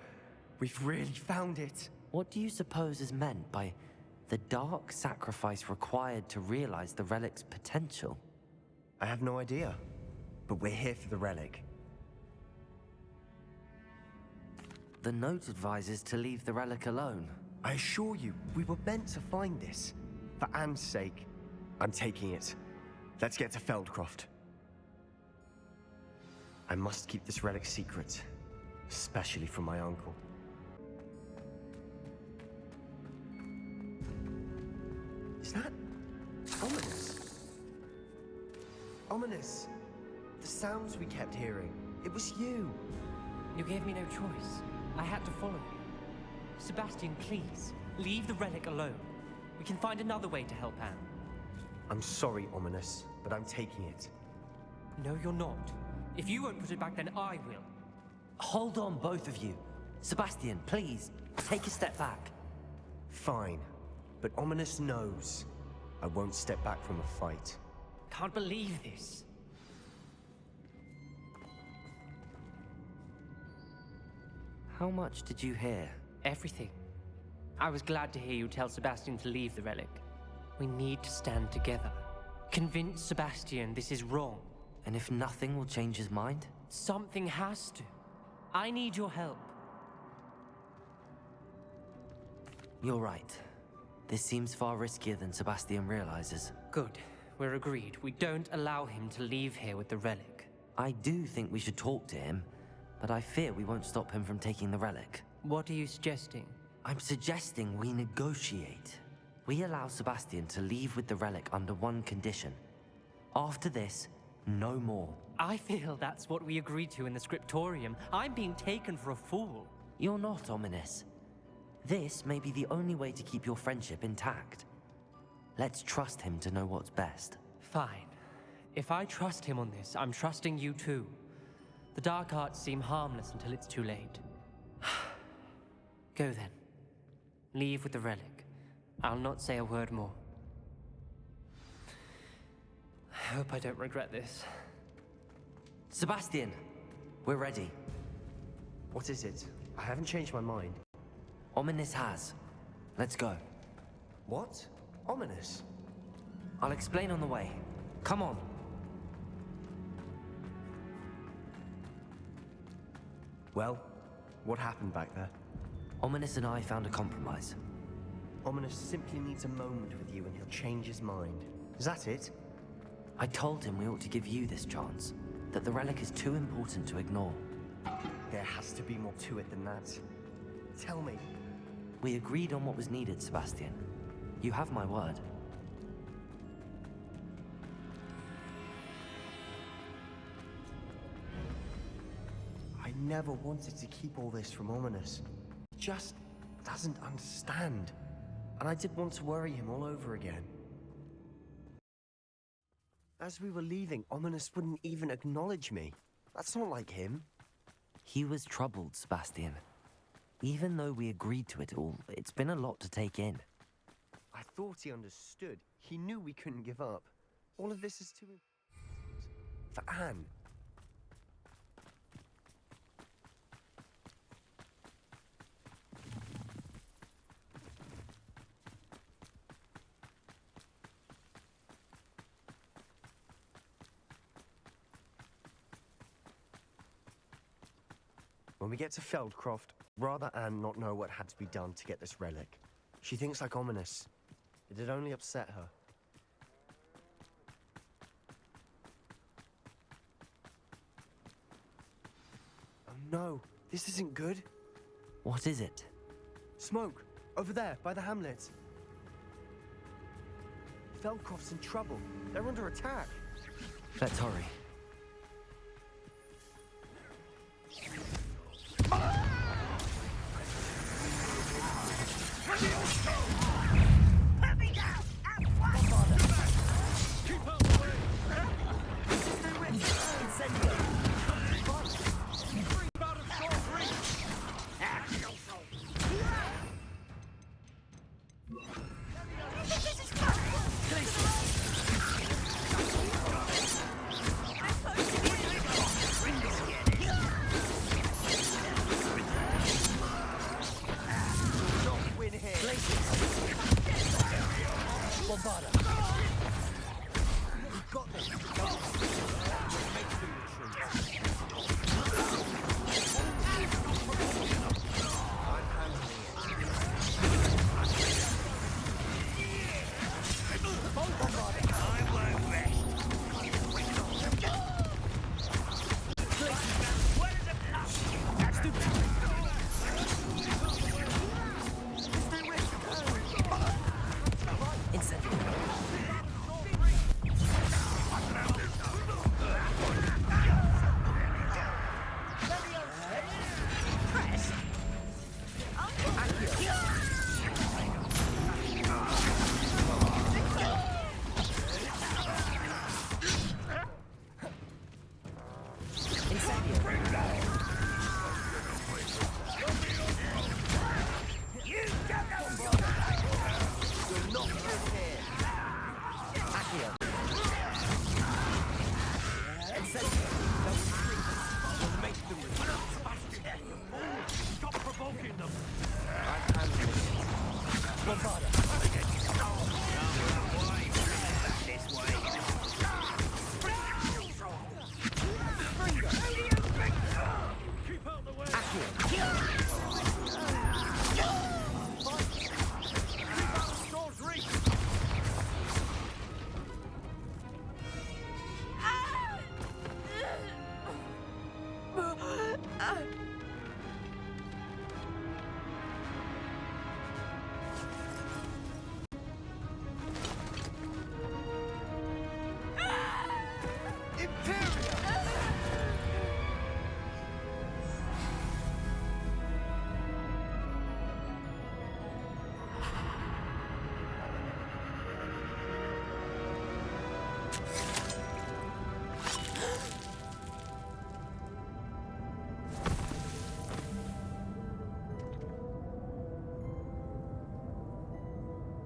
N: We've really found it.
E: What do you suppose is meant by the dark sacrifice required to realize the relic's potential?
N: I have no idea. But we're here for the relic.
E: The note advises to leave the relic alone.
N: I assure you, we were meant to find this. For Anne's sake. I'm taking it. Let's get to Feldcroft. I must keep this relic secret. Especially from my uncle. Is that... ominous? Ominous. The sounds we kept hearing. It was you.
P: You gave me no choice. I had to follow you. Sebastian, please, leave the relic alone. We can find another way to help Anne.
N: I'm sorry, Ominous, but I'm taking it.
P: No, you're not. If you won't put it back, then I will.
E: Hold on, both of you. Sebastian, please, take a step back.
N: Fine, but Ominous knows. I won't step back from a fight.
P: Can't believe this.
E: How much did you hear?
P: Everything. I was glad to hear you tell Sebastian to leave the relic. We need to stand together. Convince Sebastian this is wrong.
E: And if nothing will change his mind?
P: Something has to. I need your help.
E: You're right. This seems far riskier than Sebastian realizes.
P: Good. We're agreed. We don't allow him to leave here with the relic.
E: I do think we should talk to him, but I fear we won't stop him from taking the relic.
P: What are you suggesting?
E: I'm suggesting we negotiate. We allow Sebastian to leave with the relic under one condition. After this, no more.
P: I feel that's what we agreed to in the scriptorium. I'm being taken for a fool.
E: You're not, Ominous. This may be the only way to keep your friendship intact. Let's trust him to know what's best.
P: Fine. If I trust him on this, I'm trusting you too. The dark arts seem harmless until it's too late. Go then. Leave with the relic. I'll not say a word more. I hope I don't regret this.
E: Sebastian, we're ready.
N: What is it? I haven't changed my mind.
E: Ominous has. Let's go.
N: What? Ominous?
E: I'll explain on the way. Come on.
N: Well, what happened back there?
E: Ominous and I found a compromise.
N: Ominous simply needs a moment with you and he'll change his mind. Is that it?
E: I told him we ought to give you this chance. That the relic is too important to ignore.
N: There has to be more to it than that. Tell me.
E: We agreed on what was needed, Sebastian. You have my word.
N: I never wanted to keep all this from Ominous. He just doesn't understand. And I didn't want to worry him all over again. As we were leaving, Ominous wouldn't even acknowledge me. That's not like him.
E: He was troubled, Sebastian. Even though we agreed to it all, it's been a lot to take in.
N: I thought he understood. He knew we couldn't give up. All of this is too important. For Anne. When we get to Feldcroft, rather Anne not know what had to be done to get this relic. She thinks like ominous. It'd only upset her. Oh no, this isn't good.
E: What is it?
N: Smoke, over there, by the hamlet. Feldcroft's in trouble. They're under attack.
E: Let's hurry.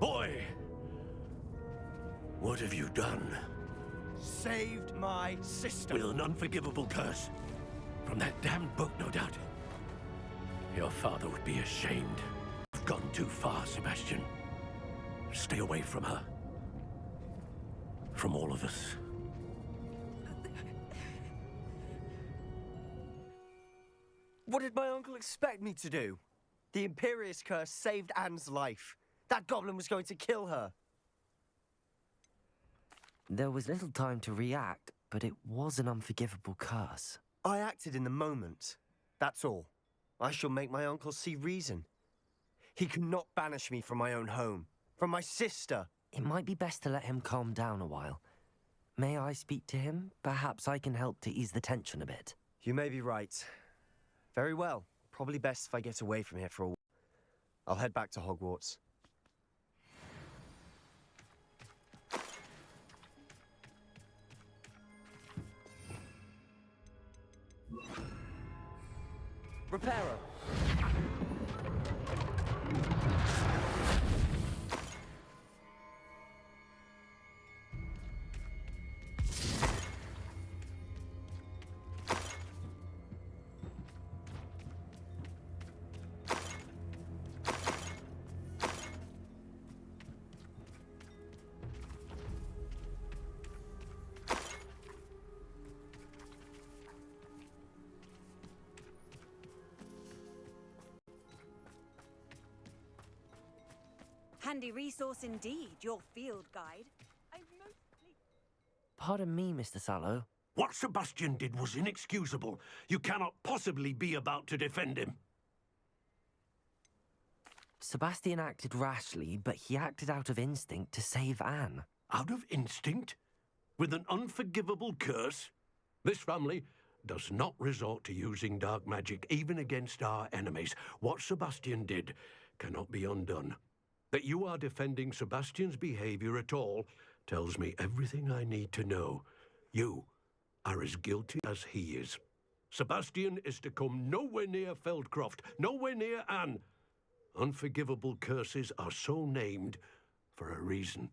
G: Boy! What have you done?
N: Saved my sister.
G: With an unforgivable curse. From that damned book, no doubt. Your father would be ashamed. You've gone too far, Sebastian. Stay away from her. From all of us.
N: What did my uncle expect me to do? The Imperious curse saved Anne's life. That goblin was going to kill her.
E: There was little time to react, but it was an unforgivable curse.
N: I acted in the moment. That's all. I shall make my uncle see reason. He cannot banish me from my own home, from my sister.
E: It might be best to let him calm down a while. May I speak to him? Perhaps I can help to ease the tension a bit.
N: You may be right. Very well. Probably best if I get away from here for a while. I'll head back to Hogwarts. Repairer!
Q: handy resource indeed, your field guide.
E: Pardon me, Mr. Sallow.
G: What Sebastian did was inexcusable. You cannot possibly be about to defend him.
E: Sebastian acted rashly, but he acted out of instinct to save Anne.
G: Out of instinct? With an unforgivable curse? This family does not resort to using dark magic even against our enemies. What Sebastian did cannot be undone. That you are defending Sebastian's behavior at all tells me everything I need to know. You are as guilty as he is. Sebastian is to come nowhere near Feldcroft, nowhere near Anne. Unforgivable curses are so named for a reason.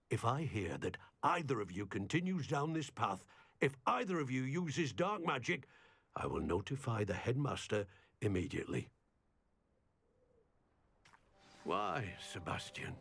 G: If I hear that either of you continues down this path, if either of you uses dark magic, I will notify the headmaster immediately. Why, Sebastian?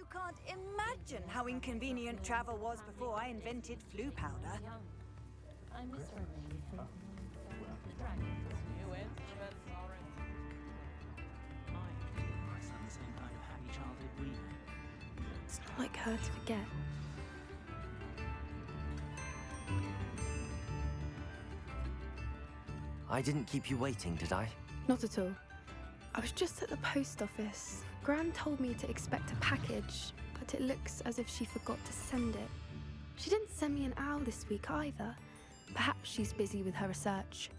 Q: You can't imagine how inconvenient travel was before I invented flu powder.
R: I miss her name.
O: It's not like her to forget.
E: I didn't keep you waiting, did I?
O: Not at all. I was just at the post office. Gran told me to expect a package, but it looks as if she forgot to send it. She didn't send me an owl this week either. Perhaps she's busy with her research.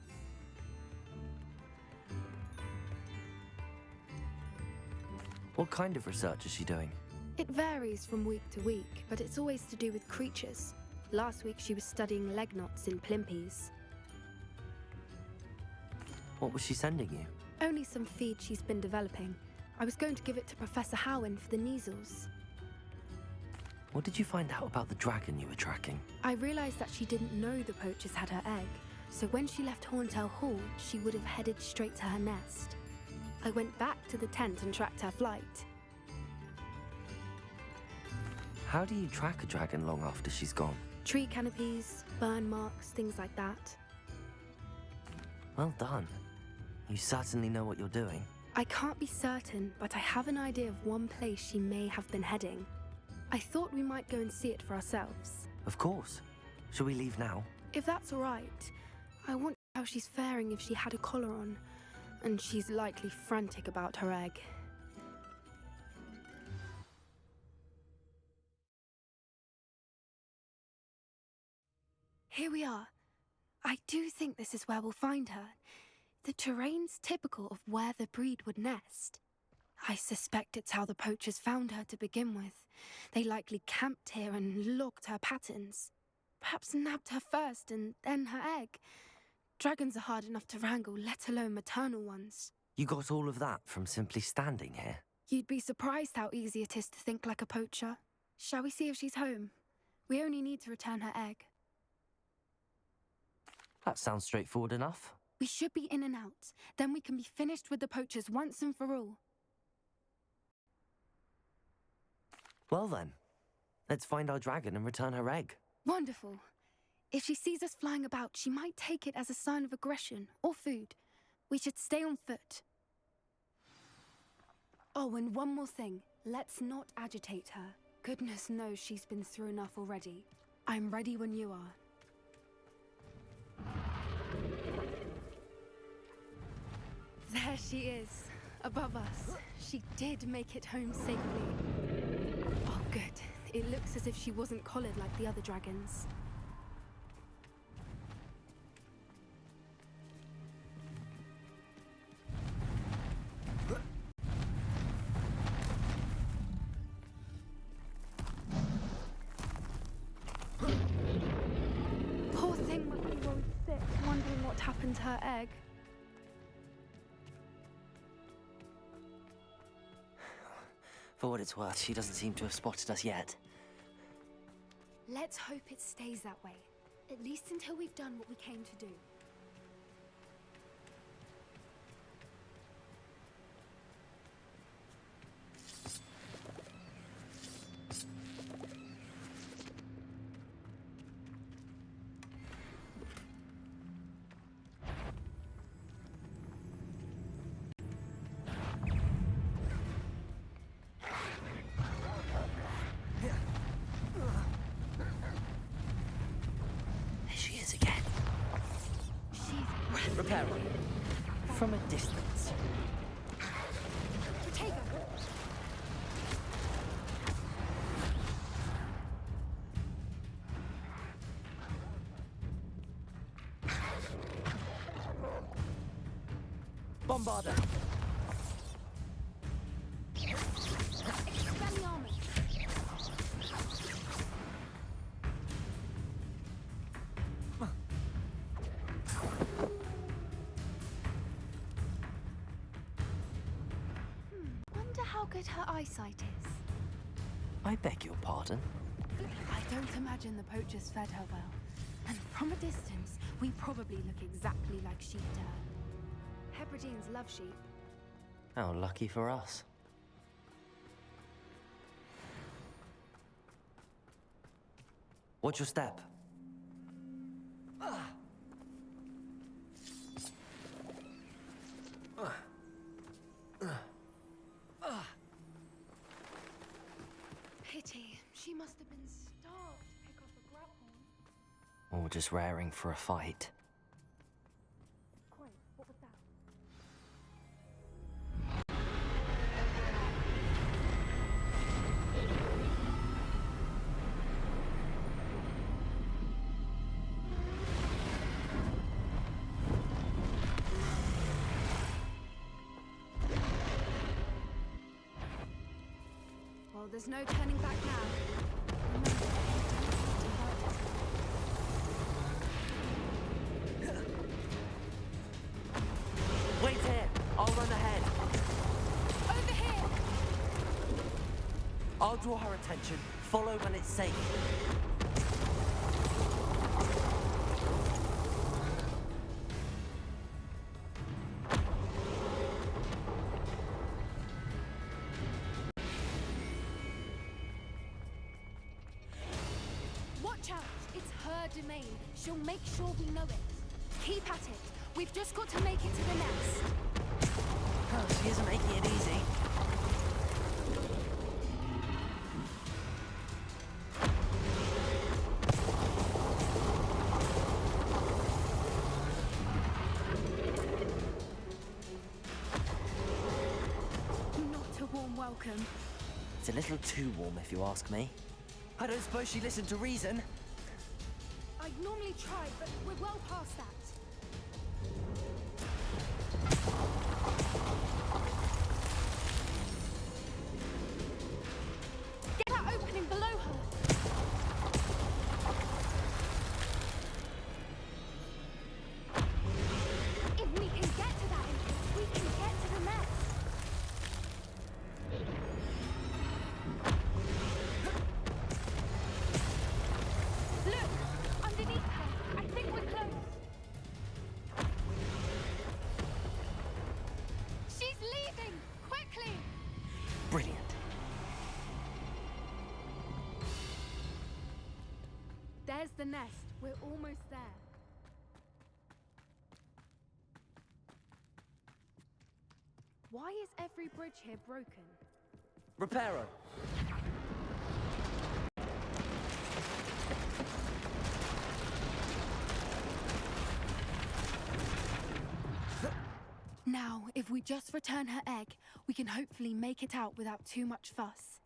E: What kind of research is she doing?
O: It varies from week to week, but it's always to do with creatures. Last week she was studying leg knots in plimpies.
E: What was she sending you?
O: Only some feed she's been developing. I was going to give it to Professor Howin for the measles.
E: What did you find out about the dragon you were tracking?
O: I realized that she didn't know the poachers had her egg, so when she left Horntail Hall, she would have headed straight to her nest. I went back to the tent and tracked her flight.
E: How do you track a dragon long after she's gone?
O: Tree canopies, burn marks, things like that.
E: Well done. You certainly know what you're doing.
O: I can't be certain, but I have an idea of one place she may have been heading. I thought we might go and see it for ourselves.
E: Of course. Shall we leave now?
O: If that's all right. I wonder how she's faring if she had a collar on. And she's likely frantic about her egg. Here we are. I do think this is where we'll find her. The terrain's typical of where the breed would nest. I suspect it's how the poachers found her to begin with. They likely camped here and logged her patterns. Perhaps nabbed her first and then her egg. Dragons are hard enough to wrangle, let alone maternal ones.
E: You got all of that from simply standing here?
O: You'd be surprised how easy it is to think like a poacher. Shall we see if she's home? We only need to return her egg.
E: That sounds straightforward enough.
O: We should be in and out. Then we can be finished with the poachers once and for all.
E: Well then, let's find our dragon and return her egg.
O: Wonderful. If she sees us flying about, she might take it as a sign of aggression or food. We should stay on foot. Oh, and one more thing. Let's not agitate her. Goodness knows she's been through enough already. I'm ready when you are. There she is, above us. She did make it home safely. Oh, good. It looks as if she wasn't collared like the other dragons.
H: opened her egg.
E: For what it's worth, she doesn't seem to have spotted us yet.
H: Let's hope it stays that way. At least until we've done what we came to do.
E: There she is again. Repairer. From a distance.
H: Protego!
E: Bombarder.
H: Expelliarmus! Wonder how good her eyesight is.
E: I beg your pardon?
C: I don't imagine the poachers fed her well. And from a distance, we probably look exactly like sheep to her.
H: Hebrideans love sheep.
E: How lucky for us. Watch your step.
H: Pity. She must have been starved to pick off a grapple.
E: Or just raring for a fight.
H: Quite. What was that? Well, there's no turning back now.
E: Wait here. I'll run ahead.
H: Over here!
E: I'll draw her attention. Follow when it's safe.
H: Watch out! It's her domain. She'll make sure we know it. Keep at it. We've just got to make it to the nest.
E: Oh, she isn't making it easy.
H: Not a warm welcome.
E: It's a little too warm, if you ask me. I don't suppose she listened to reason.
H: I'd normally try, but we're well past that. Get that opening below her! If we can get to that entrance, we can get to the nest. Look! Underneath her! I think we're close! She's leaving! Quickly!
E: Brilliant.
H: There's the nest. We're almost there. Why is every bridge here broken?
E: Reparo.
C: Now, if we just return her egg, we can hopefully make it out without too much fuss.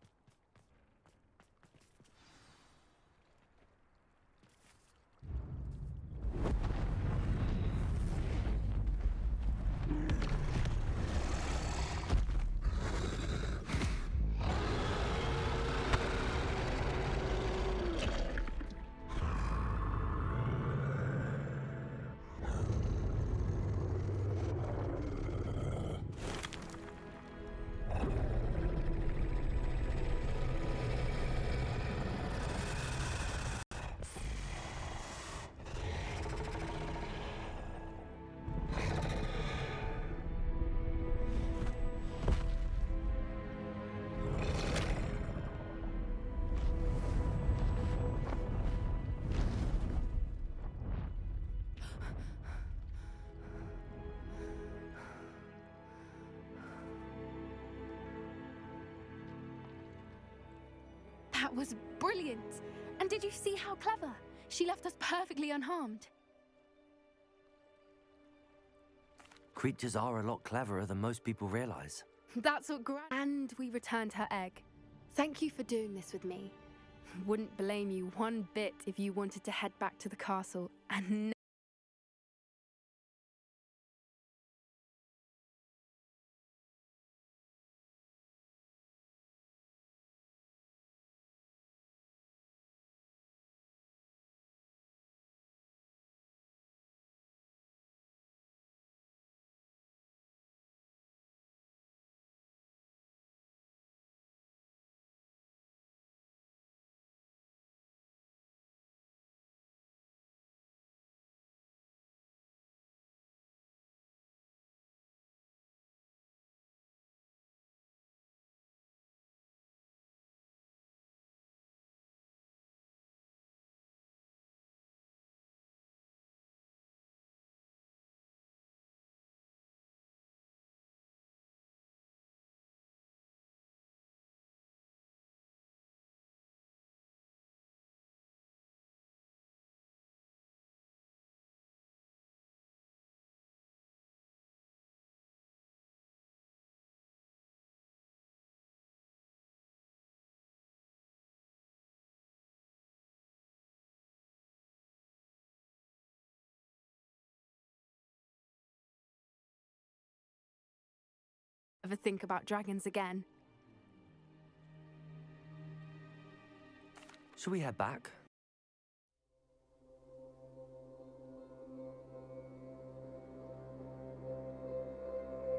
C: was brilliant. And did you see how clever? She left us perfectly unharmed.
E: Creatures are a lot cleverer than most people realize.
C: That's what And we returned her egg. Thank you for doing this with me. Wouldn't blame you one bit if you wanted to head back to the castle and ever think about dragons again.
E: Should we head back?